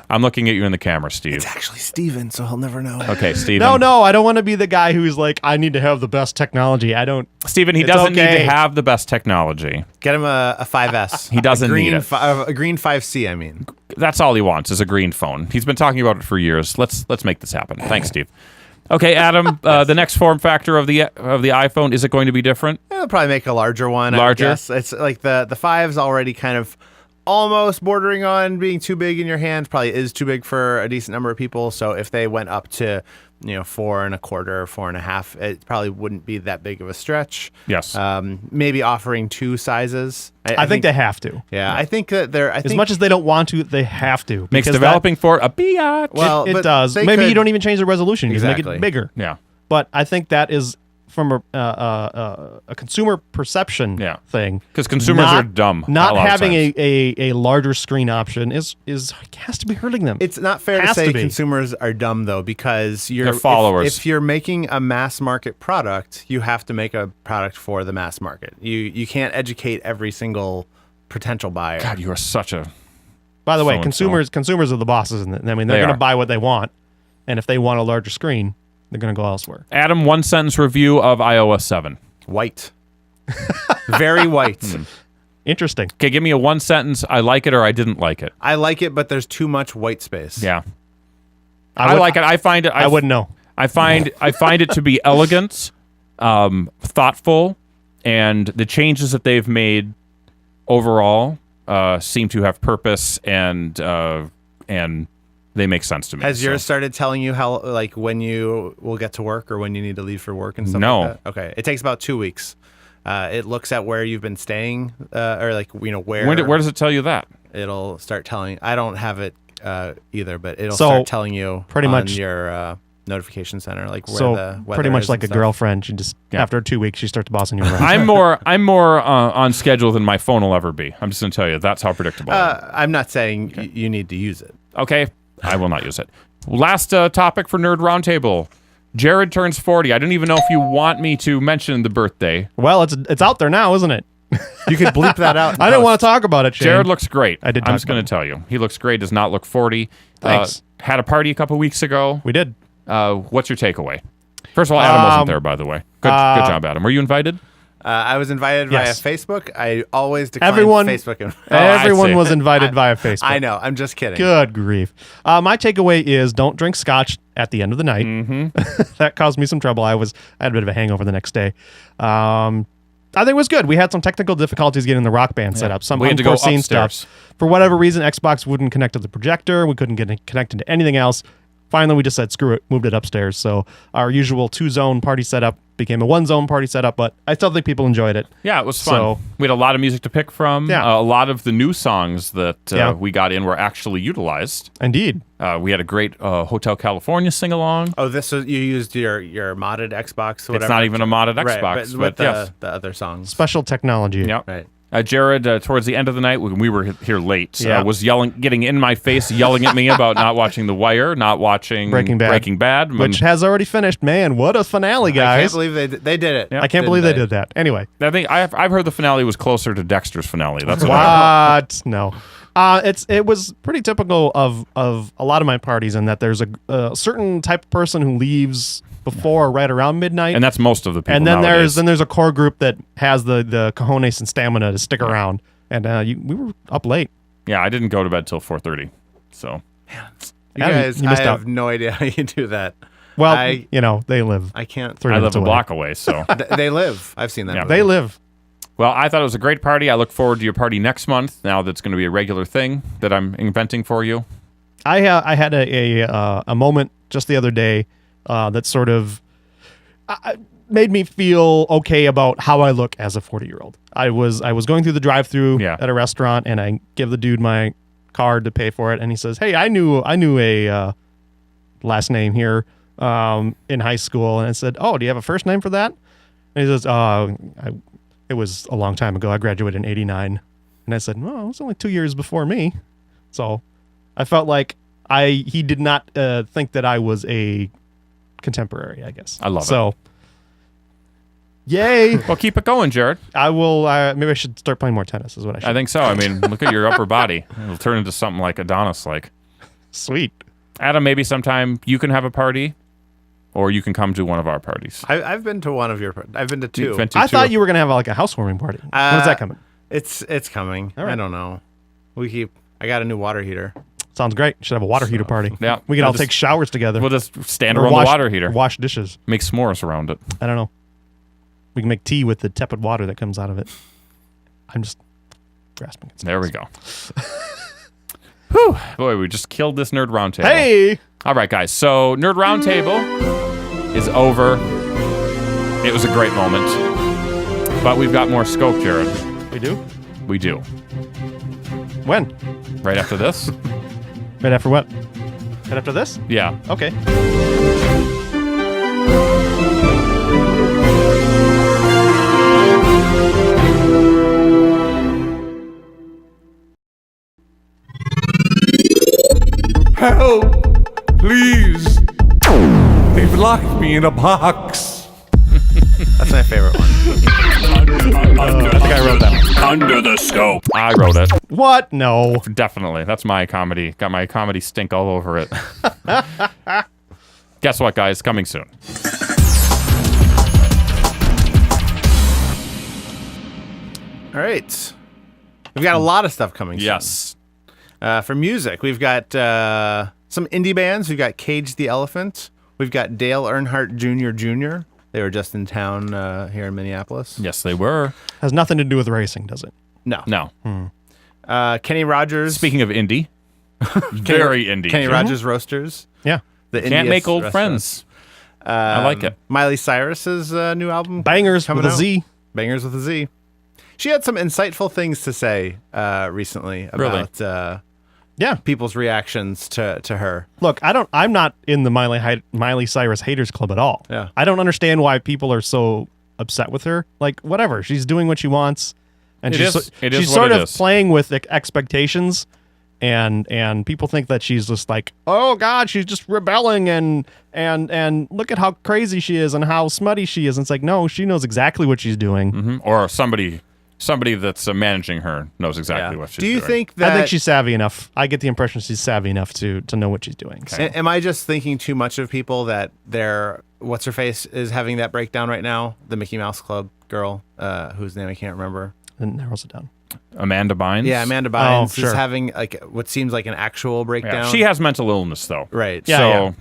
Speaker 3: I'm looking at you in the camera, Steve.
Speaker 4: it's actually Steven, so he'll never know.
Speaker 3: Okay, Steven.
Speaker 2: No, I don't want to be the guy who's like, I need to have the best technology. I don't.
Speaker 3: Steven, he
Speaker 2: It's
Speaker 3: doesn't need
Speaker 2: okay.
Speaker 3: to have the best technology.
Speaker 4: Get him a 5S.
Speaker 3: He doesn't
Speaker 4: a green
Speaker 3: need it.
Speaker 4: A green 5C, I mean.
Speaker 3: That's all he wants is a green phone. He's been talking about it for years. Let's make this happen. Thanks, Steve. Okay, Adam, the next form factor of the iPhone, is it going to be different?
Speaker 4: They'll probably make a larger one.
Speaker 3: Larger?
Speaker 4: I guess. It's like the 5's already kind of almost bordering on being too big in your hand. Probably is too big for a decent number of people. So if they went up to 4 1/4, 4.5, it probably wouldn't be that big of a stretch.
Speaker 3: Yes.
Speaker 4: Maybe offering 2 sizes.
Speaker 2: I think they have to.
Speaker 4: Yeah, I think that they're.
Speaker 2: As much as they don't want to, they have to.
Speaker 3: Makes
Speaker 2: because
Speaker 3: developing for a biatch.
Speaker 4: Well,
Speaker 2: it
Speaker 4: but
Speaker 2: does.
Speaker 4: they
Speaker 2: Maybe you
Speaker 4: could-
Speaker 2: don't even change the resolution. You just make
Speaker 4: Exactly.
Speaker 2: it bigger.
Speaker 3: Yeah.
Speaker 2: But I think that is from a consumer perception
Speaker 3: Yeah.
Speaker 2: thing.
Speaker 3: 'Cause consumers are dumb a
Speaker 2: Not
Speaker 3: lot of
Speaker 2: having
Speaker 3: times.
Speaker 2: a larger screen option has to be hurting them.
Speaker 4: It's not fair to
Speaker 2: Has
Speaker 4: say
Speaker 2: to be.
Speaker 4: consumers are dumb though, because
Speaker 3: They're followers.
Speaker 4: If you're making a mass market product, you have to make a product for the mass market. You can't educate every single potential buyer.
Speaker 3: God, you are such a...
Speaker 2: By the way,
Speaker 3: so-and-so.
Speaker 2: consumers are the bosses. I mean, they're
Speaker 3: They
Speaker 2: going
Speaker 3: are.
Speaker 2: to buy what they want, and if they want a larger screen, they're going to go elsewhere.
Speaker 3: Adam, one sentence review of iOS 7.
Speaker 4: White, very white.
Speaker 2: Interesting.
Speaker 3: Okay, give me a one sentence. I like it or I didn't like it.
Speaker 4: I like it, but there's too much white space.
Speaker 3: Yeah. I like it. I find it.
Speaker 2: I wouldn't know.
Speaker 3: I find it to be elegant, thoughtful, and the changes that they've made overall seem to have purpose and they make sense to me.
Speaker 4: Has
Speaker 3: so.
Speaker 4: yours started telling you how, like, when you will get to work or when you need to leave for work and stuff
Speaker 3: No.
Speaker 4: like that? Okay. It takes about 2 weeks. It looks at where you've been staying, or like, where.
Speaker 3: Where does it tell you that?
Speaker 4: It'll start telling. I don't have it either, but it'll
Speaker 2: So,
Speaker 4: start telling you
Speaker 2: pretty
Speaker 4: on
Speaker 2: much-
Speaker 4: your notification center, like where
Speaker 2: So
Speaker 4: the weather
Speaker 2: pretty much
Speaker 4: is
Speaker 2: like a
Speaker 4: and stuff.
Speaker 2: girlfriend. She just after 2 weeks she starts bossing you around.
Speaker 3: I'm more on schedule than my phone will ever be. I'm just going to tell you that's how predictable. I am.
Speaker 4: I'm not saying you need to use it.
Speaker 3: Okay, I will not use it. Last topic for Nerd Roundtable. Jared turns 40. I don't even know if you want me to mention the birthday.
Speaker 2: Well, it's out there now, isn't it?
Speaker 4: You could bleep that out.
Speaker 2: I didn't want to talk about it, Shane.
Speaker 3: Jared looks great.
Speaker 2: I did
Speaker 3: I'm
Speaker 2: talk
Speaker 3: just going
Speaker 2: about
Speaker 3: to tell you. He looks great. Does not look 40.
Speaker 2: Thanks.
Speaker 3: Had a party a couple weeks ago.
Speaker 2: We did.
Speaker 3: What's your takeaway? First of all, Adam wasn't there, by the way. Good job, Adam. Were you invited?
Speaker 4: I was invited
Speaker 2: Yes.
Speaker 4: via Facebook. I always decline
Speaker 2: Everyone-
Speaker 4: Facebook.
Speaker 3: I
Speaker 2: Everyone
Speaker 3: see.
Speaker 2: was invited via Facebook.
Speaker 4: I know. I'm just kidding.
Speaker 2: Good grief. My takeaway is don't drink scotch at the end of the night.
Speaker 3: Mm-hmm.
Speaker 2: That caused me some trouble. I had a bit of a hangover the next day. I think it was good. We had some technical difficulties getting the Rock Band set up. Some
Speaker 3: We had to go
Speaker 2: unforeseen
Speaker 3: upstairs.
Speaker 2: stuff. For whatever reason, Xbox wouldn't connect to the projector. We couldn't get it connected to anything else. finally we just said screw it, moved it upstairs. So our usual 2-zone party setup became a 1-zone party setup, but I still think people enjoyed it.
Speaker 3: Yeah, it was fun.
Speaker 2: So-
Speaker 3: We had a lot of music to pick from.
Speaker 2: Yeah.
Speaker 3: A lot of the new songs that
Speaker 2: Yeah.
Speaker 3: we got in were actually utilized.
Speaker 2: Indeed.
Speaker 3: We had a great Hotel California sing along.
Speaker 4: Oh, this was you used your modded Xbox. Whatever.
Speaker 3: It's not even a modded
Speaker 4: Right,
Speaker 3: Xbox,
Speaker 4: but with
Speaker 3: but yes.
Speaker 4: the other songs.
Speaker 2: Special technology.
Speaker 3: Yep.
Speaker 4: Right.
Speaker 3: Jared, towards the end of the night when we were here late,
Speaker 2: Yeah.
Speaker 3: was getting in my face, yelling at me about not watching The Wire, not watching
Speaker 2: Breaking Bad.
Speaker 3: when-
Speaker 2: Which has already finished. Man, what a finale,
Speaker 4: I can't
Speaker 2: guys.
Speaker 4: believe they did it.
Speaker 3: Yeah.
Speaker 2: I can't believe they did that. Anyway.
Speaker 3: I think I've heard the finale was closer to Dexter's finale. That's what I heard.
Speaker 2: What? No. It was pretty typical of a lot of my parties in that there's a certain type of person who leaves before or right around midnight.
Speaker 3: And that's most of the people.
Speaker 2: And then
Speaker 3: nowadays.
Speaker 2: there's a core group that has the cojones and stamina to stick around. And we were up late.
Speaker 3: Yeah, I didn't go to bed till 4:30. So
Speaker 4: You
Speaker 2: Adam,
Speaker 4: guys,
Speaker 2: you
Speaker 4: I
Speaker 2: missed out.
Speaker 4: have no idea how you do that.
Speaker 2: Well,
Speaker 4: I
Speaker 2: they live.
Speaker 4: I can't.
Speaker 2: 3
Speaker 3: I
Speaker 2: minutes
Speaker 3: live a
Speaker 2: away.
Speaker 3: block away. So
Speaker 4: They live. I've seen that.
Speaker 3: Yeah.
Speaker 4: movie.
Speaker 2: They live.
Speaker 3: well, I thought it was a great party. I look forward to your party next month. Now that's going to be a regular thing that I'm inventing for you.
Speaker 2: I had a moment just the other day that sort of made me feel okay about how I look as a 40-year-old. I was going through the drive-through
Speaker 3: Yeah.
Speaker 2: at a restaurant, and I give the dude my card to pay for it, and he says, "Hey, I knew a last name here in high school," and I said, "Oh, do you have a first name for that?" And he says, "It was a long time ago. I graduated in '89," and I said, "Well, it was only 2 years before me," so I felt like he did not think that I was a contemporary, I guess.
Speaker 3: I love it.
Speaker 2: So, yay!
Speaker 3: Well, keep it going, Jared.
Speaker 2: I will. Maybe I should start playing more tennis. Is what I should.
Speaker 3: I think so. I mean, look at your upper body. It'll turn into something like Adonis-like.
Speaker 2: Sweet.
Speaker 3: Adam, maybe sometime you can have a party, or you can come to one of our parties.
Speaker 4: I've been to one of your. I've been to 2.
Speaker 3: You've been to
Speaker 2: I
Speaker 3: two.
Speaker 2: thought you were gonna have like a housewarming party. When's that coming?
Speaker 4: It's coming.
Speaker 2: All right.
Speaker 4: I don't know. I got a new water heater.
Speaker 2: Sounds great. Should have a water heater party.
Speaker 3: Yeah.
Speaker 2: We can
Speaker 3: We'll
Speaker 2: all
Speaker 3: just-
Speaker 2: take showers together.
Speaker 3: We'll just stand
Speaker 2: Or
Speaker 3: around
Speaker 2: wash,
Speaker 3: the water heater.
Speaker 2: Wash dishes.
Speaker 3: Make s'mores around it.
Speaker 2: I don't know. We can make tea with the tepid water that comes out of it. I'm just grasping at
Speaker 3: There we go. Whew. Boy, we just killed this Nerd Roundtable.
Speaker 2: Hey!
Speaker 3: All right, guys. So, Nerd Roundtable is over. It was a great moment. But we've got more scope, Jared.
Speaker 2: We do?
Speaker 3: We do.
Speaker 2: When?
Speaker 3: Right after this?
Speaker 2: Right after what? Right after this?
Speaker 3: Yeah.
Speaker 2: Okay.
Speaker 1: Help! Please! They've locked me in a box.
Speaker 4: That's my favorite one.
Speaker 2: I think I wrote that one.
Speaker 7: Under the scope.
Speaker 3: I wrote it.
Speaker 2: What? No.
Speaker 3: Definitely. That's my comedy. Got my comedy stink all over it. Guess what, guys? Coming soon.
Speaker 4: All right. We've got a lot of stuff coming.
Speaker 3: Yes.
Speaker 4: Soon. For music, we've got some indie bands. We've got Cage the Elephant. We've got Dale Earnhardt Jr. They were just in town here in Minneapolis.
Speaker 3: Yes, they were.
Speaker 2: Has nothing to do with racing, does it?
Speaker 4: No.
Speaker 3: No.
Speaker 4: Kenny Rogers.
Speaker 3: Speaking of indie, very indie.
Speaker 4: Kenny Rogers Roasters.
Speaker 2: Yeah.
Speaker 4: The
Speaker 3: Can't
Speaker 4: Indiest
Speaker 3: make old
Speaker 4: restaurants.
Speaker 3: friends. I like it.
Speaker 4: Miley Cyrus's new album.
Speaker 2: Bangers
Speaker 4: coming
Speaker 2: with a
Speaker 4: out.
Speaker 2: Z.
Speaker 4: Bangers with a Z. She had some insightful things to say recently about
Speaker 2: Yeah.
Speaker 4: people's reactions to her.
Speaker 2: Look, I'm not in the Miley Cyrus haters club at all.
Speaker 4: Yeah.
Speaker 2: I don't understand why people are so upset with her. Like, whatever. She's doing what she wants. And
Speaker 3: It
Speaker 2: she's,
Speaker 3: is- it is
Speaker 2: she's
Speaker 3: what
Speaker 2: sort
Speaker 3: it
Speaker 2: of
Speaker 3: is.
Speaker 2: playing with expectations. And people think that she's just like, oh God, she's just rebelling and look at how crazy she is and how smutty she is. And it's like, no, she knows exactly what she's doing.
Speaker 3: Mhm. Or somebody that's managing her knows exactly what she's
Speaker 4: Do you
Speaker 3: doing.
Speaker 4: think that?
Speaker 2: I think she's savvy enough. I get the impression she's savvy enough to know what she's doing. So.
Speaker 4: Am I just thinking too much of people that they're what's her face is having that breakdown right now? The Mickey Mouse Club girl, whose name I can't remember.
Speaker 2: It narrows it down.
Speaker 3: Amanda Bynes?
Speaker 4: Yeah, Amanda Bynes
Speaker 2: sure.
Speaker 4: is having like what seems like an actual breakdown.
Speaker 3: Yeah, she has mental illness, though.
Speaker 4: right.
Speaker 2: Yeah,
Speaker 3: so
Speaker 2: yeah.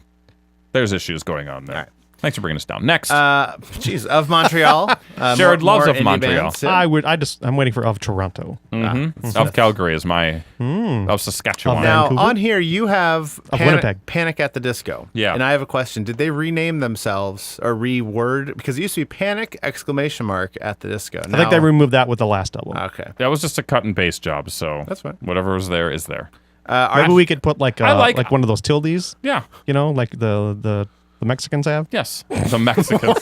Speaker 3: there's issues going on there. Thanks for bringing us down. Next.
Speaker 4: Of Montreal.
Speaker 3: Jared loves
Speaker 4: more
Speaker 3: of
Speaker 4: indie
Speaker 3: Montreal.
Speaker 4: bands. Yeah.
Speaker 2: I'm waiting for of Toronto.
Speaker 3: Of Calgary is my... Of Saskatchewan.
Speaker 2: Now-
Speaker 4: Now,
Speaker 2: Vancouver?
Speaker 4: on here, you have
Speaker 2: Winnipeg.
Speaker 4: Panic at the Disco.
Speaker 3: Yeah.
Speaker 4: And I have a question. Did they rename themselves or reword? Because it used to be Panic, ! At the Disco.
Speaker 2: I think they removed that with the last album.
Speaker 4: Okay.
Speaker 3: That was just a cut and paste job, so
Speaker 4: That's fine.
Speaker 3: whatever was there is there.
Speaker 2: Maybe we could put like
Speaker 3: like-
Speaker 2: one of those tildes,
Speaker 3: Yeah.
Speaker 2: you know, like the Mexicans have.
Speaker 3: Yes. The Mexicans.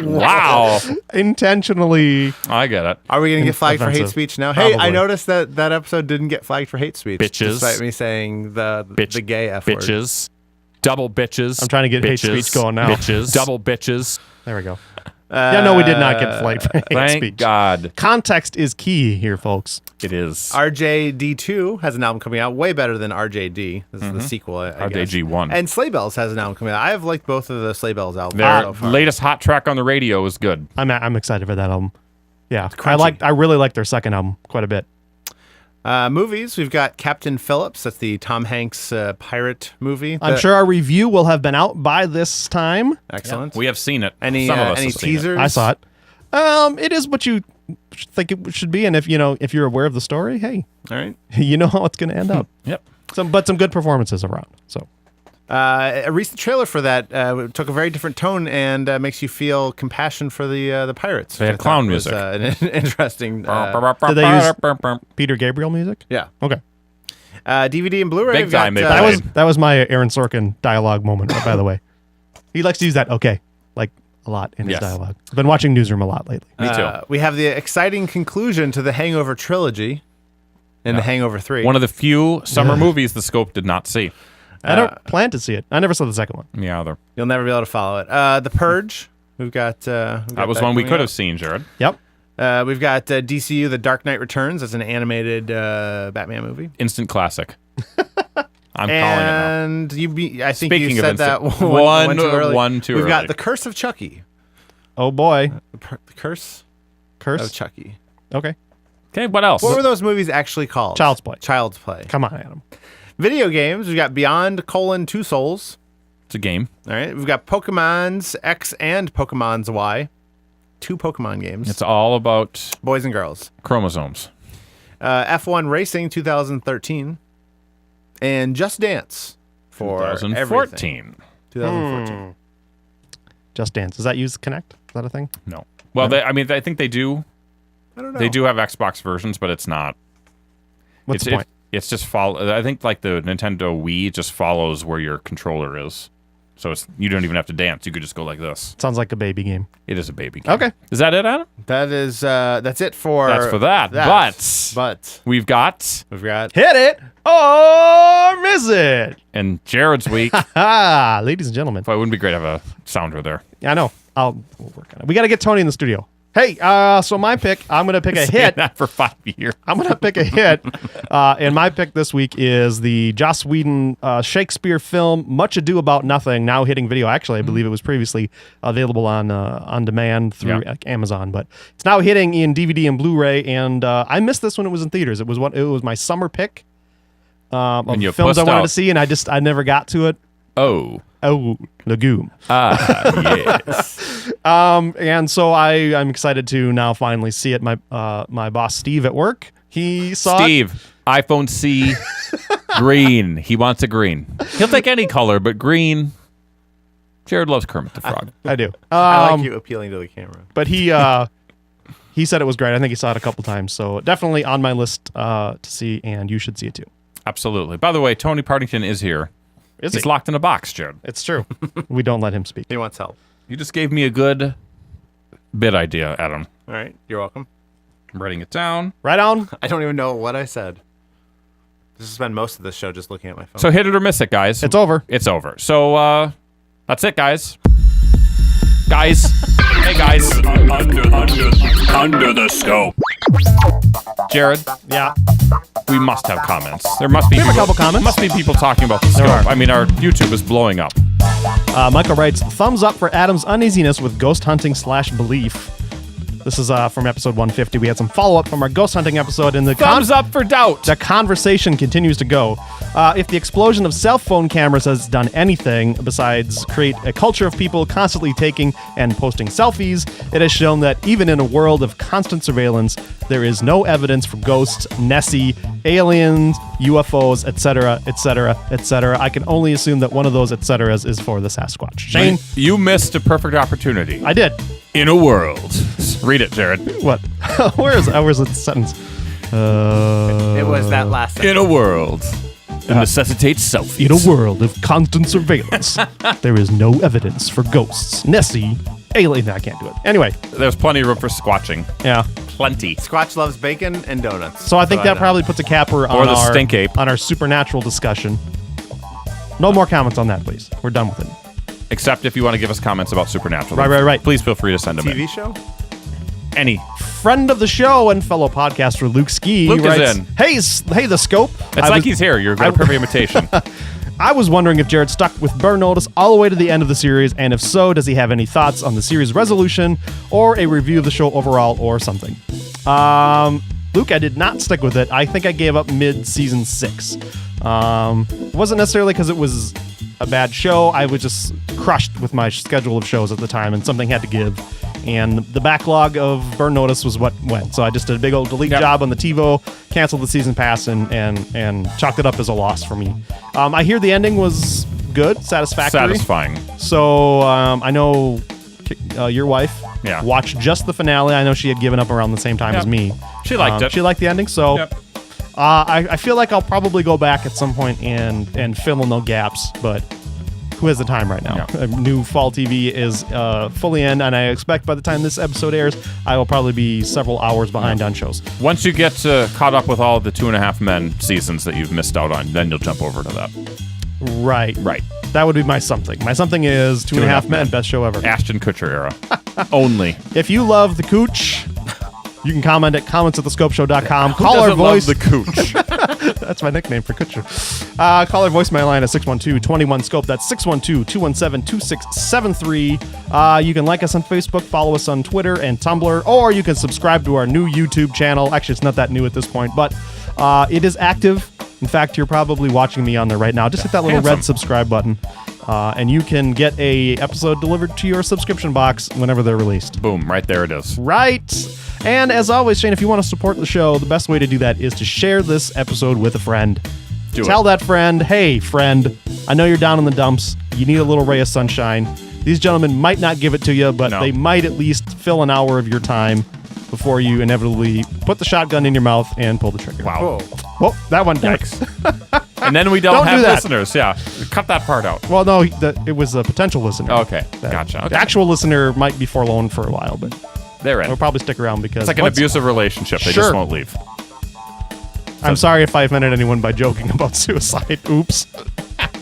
Speaker 3: Wow.
Speaker 2: Intentionally.
Speaker 3: I get it.
Speaker 4: Are we going to get flagged for hate
Speaker 2: Offensive.
Speaker 4: speech now? Hey, I
Speaker 2: Probably.
Speaker 4: noticed that episode didn't get flagged for hate speech.
Speaker 3: Bitches.
Speaker 4: Despite me saying the gay F word.
Speaker 3: Bitches. Double bitches.
Speaker 2: I'm trying to get hate
Speaker 3: bitches,
Speaker 2: speech going now.
Speaker 3: Bitches. Double bitches.
Speaker 2: There we go. Yeah, no, we did not get flagged for hate
Speaker 3: Thank
Speaker 2: speech.
Speaker 3: God.
Speaker 2: Context is key here, folks.
Speaker 3: It is.
Speaker 4: RJD2 has an album coming out way better than RJD. This is the sequel, I guess.
Speaker 3: RJG1.
Speaker 4: And Sleigh Bells has an album coming out. I have liked both of the Sleigh Bells albums
Speaker 3: Their
Speaker 4: so far.
Speaker 3: latest hot track on the radio is good.
Speaker 2: I'm excited for that album. Yeah,
Speaker 4: crunchy.
Speaker 2: I really like their second album quite a bit.
Speaker 4: Movies, we've got Captain Phillips. That's the Tom Hanks pirate movie.
Speaker 2: I'm sure our review will have been out by this time.
Speaker 4: Excellent.
Speaker 3: We have seen it.
Speaker 4: Any
Speaker 3: Some of us
Speaker 4: any
Speaker 3: have seen it.
Speaker 4: teasers?
Speaker 2: I saw it. It is what you think it should be, and if you're aware of the story, hey,
Speaker 4: All right.
Speaker 2: you know how it's going to end up.
Speaker 3: Yep.
Speaker 2: Some good performances around. So
Speaker 4: A recent trailer for that took a very different tone and makes you feel compassion for the pirates.
Speaker 3: They had
Speaker 4: which I
Speaker 3: clown
Speaker 4: thought was,
Speaker 3: music.
Speaker 4: an interesting.
Speaker 2: Did they use Peter Gabriel music?
Speaker 4: Yeah.
Speaker 2: Okay,
Speaker 4: DVD and Blu-ray.
Speaker 3: Big
Speaker 4: we've got,
Speaker 3: time, maybe.
Speaker 2: that was my Aaron Sorkin dialogue moment. By the way, he likes to use that. Okay, like a lot in his
Speaker 3: Yes.
Speaker 2: dialogue. I've been watching Newsroom a lot lately.
Speaker 3: Me too.
Speaker 4: We have the exciting conclusion to the Hangover trilogy in the Hangover 3.
Speaker 3: One of the few summer movies the Scope did not see.
Speaker 2: I don't plan to see it. I never saw the second one.
Speaker 3: Me either.
Speaker 4: You'll never be able to follow it. The Purge. We've got.
Speaker 3: That was one we could have seen, Jared.
Speaker 2: Yep.
Speaker 4: We've got DCU: The Dark Knight Returns as an animated Batman movie.
Speaker 3: Instant classic. I'm calling it now.
Speaker 4: And I think
Speaker 3: Speaking
Speaker 4: you
Speaker 3: of
Speaker 4: said that
Speaker 3: instant-
Speaker 4: one too early.
Speaker 3: one too
Speaker 4: We've got
Speaker 3: early.
Speaker 4: The Curse of Chucky.
Speaker 2: Oh boy,
Speaker 4: The Curse
Speaker 2: Curse.
Speaker 4: of Chucky.
Speaker 2: Okay,
Speaker 3: Okay, what else?
Speaker 4: What were those movies actually called?
Speaker 2: Child's Play.
Speaker 4: Child's Play.
Speaker 2: Come on, Adam.
Speaker 4: Video games. We've got Beyond: Two Souls.
Speaker 3: It's a game.
Speaker 4: All right. We've got Pokemon's X and Pokemon's Y. 2 Pokemon games.
Speaker 3: It's all about
Speaker 4: Boys and girls.
Speaker 3: chromosomes.
Speaker 4: F1 Racing 2013. And Just Dance for
Speaker 3: 2014.
Speaker 4: 2014.
Speaker 2: Just Dance. Does that use Connect? Is that a thing?
Speaker 3: No. Well, I think they do.
Speaker 4: I don't know.
Speaker 3: They do have Xbox versions, but it's not.
Speaker 2: What's the point?
Speaker 3: It's just follow. I think like the Nintendo Wii just follows where your controller is, so you don't even have to dance. You could just go like this.
Speaker 2: Sounds like a baby game.
Speaker 3: It is a baby game.
Speaker 2: Okay.
Speaker 3: Is that it, Adam?
Speaker 4: That is that's it for
Speaker 3: That's for that.
Speaker 4: But
Speaker 3: We've got
Speaker 4: we've got
Speaker 2: Hit it or miss it.
Speaker 3: and Jared's week.
Speaker 2: Ah, ladies and gentlemen.
Speaker 3: Well, it wouldn't be great to have a sounder there.
Speaker 2: I know. We'll work on it. We got to get Tony in the studio. Hey, so my pick, I'm going to pick a hit.
Speaker 3: That for 5 years.
Speaker 2: I'm going to pick a hit. And my pick this week is the Joss Whedon Shakespeare film, Much Ado About Nothing, now hitting video. Actually, I believe it was previously available on demand through Amazon, but it's now hitting in DVD and Blu-ray. And I missed this when it was in theaters. It was my summer pick of
Speaker 3: you
Speaker 2: films I
Speaker 3: pussed
Speaker 2: wanted
Speaker 3: out.
Speaker 2: to see, and I never got to it.
Speaker 3: Oh.
Speaker 2: Oh, Legume.
Speaker 3: Yes.
Speaker 2: And so I'm excited to now finally see it. My boss Steve at work, he saw it.
Speaker 3: Steve, iPhone C, green. He wants a green. He'll take any color, but green. Jared loves Kermit the Frog.
Speaker 2: I do.
Speaker 4: I like you appealing to the camera.
Speaker 2: But he said it was great. I think he saw it a couple times. So definitely on my list to see, and you should see it too.
Speaker 3: Absolutely. By the way, Tony Partington is here.
Speaker 2: Is
Speaker 3: He's
Speaker 2: he?
Speaker 3: locked in a box, Jared.
Speaker 2: It's true. We don't let him speak.
Speaker 4: He wants help.
Speaker 3: You just gave me a good bit idea, Adam.
Speaker 4: All right. You're welcome.
Speaker 3: I'm writing it down.
Speaker 2: Right on.
Speaker 4: I don't even know what I said. Just spend most of the show just looking at my phone.
Speaker 3: So hit it or miss it, guys.
Speaker 2: It's over.
Speaker 3: It's over. So that's it, guys. Guys. Hey, guys.
Speaker 1: Under the scope.
Speaker 3: Jared,
Speaker 2: Yeah.
Speaker 3: we must have comments. There must be
Speaker 2: We have a couple comments.
Speaker 3: Must be people talking about the
Speaker 2: There
Speaker 3: scope.
Speaker 2: are.
Speaker 3: I mean, our YouTube is blowing up.
Speaker 2: Michael writes, thumbs up for Adam's uneasiness with ghost hunting / belief. This is from episode 150. We had some follow-up from our ghost hunting episode, and the
Speaker 3: Thumbs up for doubt.
Speaker 2: the conversation continues to go. If the explosion of cell phone cameras has done anything besides create a culture of people constantly taking and posting selfies, it has shown that even in a world of constant surveillance, there is no evidence for ghosts, Nessie, aliens, UFOs, etc., etc., etc. I can only assume that one of those etceteras is for the Sasquatch. Shane,
Speaker 3: You missed a perfect opportunity.
Speaker 2: I did.
Speaker 3: In a world. Read it, Jared.
Speaker 2: What? Where's the sentence?
Speaker 4: It was that last
Speaker 3: In a world that necessitates selfies.
Speaker 2: In a world of constant surveillance, there is no evidence for ghosts, Nessie, alien. I can't do it. Anyway,
Speaker 3: There's plenty of room for squatching.
Speaker 2: yeah.
Speaker 3: Plenty.
Speaker 4: Squatch loves bacon and donuts.
Speaker 2: So I think that
Speaker 4: know.
Speaker 2: probably puts a capper on
Speaker 3: the
Speaker 2: our
Speaker 3: stink ape.
Speaker 2: on our supernatural discussion. No more comments on that, please. We're done with it.
Speaker 3: Except if you want to give us comments about Supernatural.
Speaker 2: Right.
Speaker 3: Please feel free to send them
Speaker 4: TV
Speaker 3: in.
Speaker 4: show?
Speaker 3: Any.
Speaker 2: Friend of the show and fellow podcaster Luke Ski
Speaker 3: Luke is
Speaker 2: writes,
Speaker 3: in.
Speaker 2: Hey, the scope.
Speaker 3: It's like he's here. You're a perfect imitation.
Speaker 2: I was wondering if Jared stuck with Burn Notice all the way to the end of the series, and if so, does he have any thoughts on the series resolution or a review of the show overall or something? Luke, I did not stick with it. I think I gave up mid-season 6. It wasn't necessarily because it was a bad show. I was just crushed with my schedule of shows at the time, and something had to give. And the backlog of Burn Notice was what went. So I just did a big old delete job on the TiVo, canceled the season pass, and chalked it up as a loss for me. I hear the ending was good, satisfactory.
Speaker 3: Satisfying.
Speaker 2: So I know your wife watched just the finale. I know she had given up around the same time as me.
Speaker 3: She liked it.
Speaker 2: She liked the ending, so
Speaker 3: Yep.
Speaker 2: I feel like I'll probably go back at some point and fill in the gaps, but who has the time right now?
Speaker 3: Yeah.
Speaker 2: New fall TV is fully in, and I expect by the time this episode airs, I will probably be several hours behind on shows.
Speaker 3: Once you get caught up with all the 2.5 Men seasons that you've missed out on, then you'll jump over to that.
Speaker 2: Right. That would be my something. My something is 2.5 Men, best show ever.
Speaker 3: Ashton Kutcher era. Only.
Speaker 2: If you love the Kutch, you can comment at comments@thescopeshow.com.
Speaker 3: Who
Speaker 2: Call our
Speaker 3: doesn't love
Speaker 2: voice.
Speaker 3: the Kutch?
Speaker 2: That's my nickname for Kutcher. Call our voicemail line at 612-21-SCOPE. That's 612-217-2673. You can like us on Facebook, follow us on Twitter and Tumblr, or you can subscribe to our new YouTube channel. Actually, it's not that new at this point, but it is active. In fact, you're probably watching me on there right now. Just hit that little red subscribe button, and you can get a episode delivered to your subscription box whenever they're released.
Speaker 3: Boom, right there it is.
Speaker 2: Right. And as always, Shane, if you want to support the show, the best way to do that is to share this episode with a friend. Tell that friend, hey, friend, I know you're down in the dumps. You need a little ray of sunshine. These gentlemen might not give it to you, but they might at least fill an hour of your time before you inevitably put the shotgun in your mouth and pull the trigger.
Speaker 3: Wow.
Speaker 2: Well, that one
Speaker 3: Yikes. And then we don't have listeners. Yeah. Cut that part out.
Speaker 2: Well, no, it was a potential listener.
Speaker 3: Okay. Gotcha.
Speaker 2: The actual listener might be forlorn for a while, but
Speaker 3: they're in.
Speaker 2: they'll probably stick around because
Speaker 3: It's like an abusive relationship. They just won't leave.
Speaker 2: I'm sorry if I offended anyone by joking about suicide. Oops.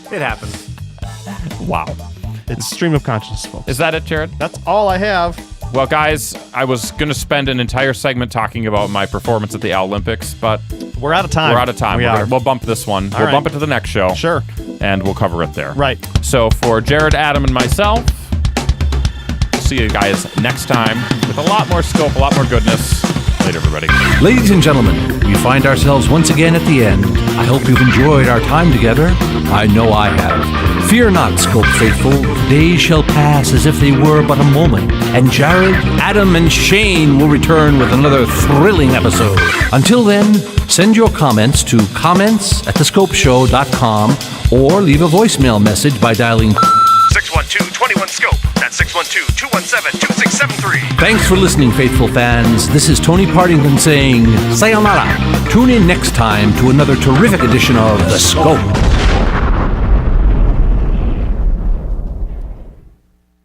Speaker 4: It happens.
Speaker 3: Wow.
Speaker 2: It's stream of consciousness, folks.
Speaker 3: Is that it, Jared?
Speaker 2: That's all I have.
Speaker 3: Well, guys, I was going to spend an entire segment talking about my performance at the Olympics, but
Speaker 2: we're out of time.
Speaker 3: We'll bump this one. We'll bump it to the next show.
Speaker 2: Sure.
Speaker 3: And we'll cover it there.
Speaker 2: Right.
Speaker 3: So for Jared, Adam, and myself, see you guys next time with a lot more scope, a lot more goodness. Later, everybody.
Speaker 1: Ladies and gentlemen, we find ourselves once again at the end. I hope you've enjoyed our time together. I know I have. Fear not, Scope faithful. Days shall pass as if they were but a moment, and Jared, Adam, and Shane will return with another thrilling episode. Until then, send your comments to comments@thescopeshow.com or leave a voicemail message by dialing
Speaker 10: 612-21-SCOPE. That's 612-217-2673.
Speaker 1: Thanks for listening, faithful fans. This is Tony Partington saying sayonara. Tune in next time to another terrific edition of The Scope.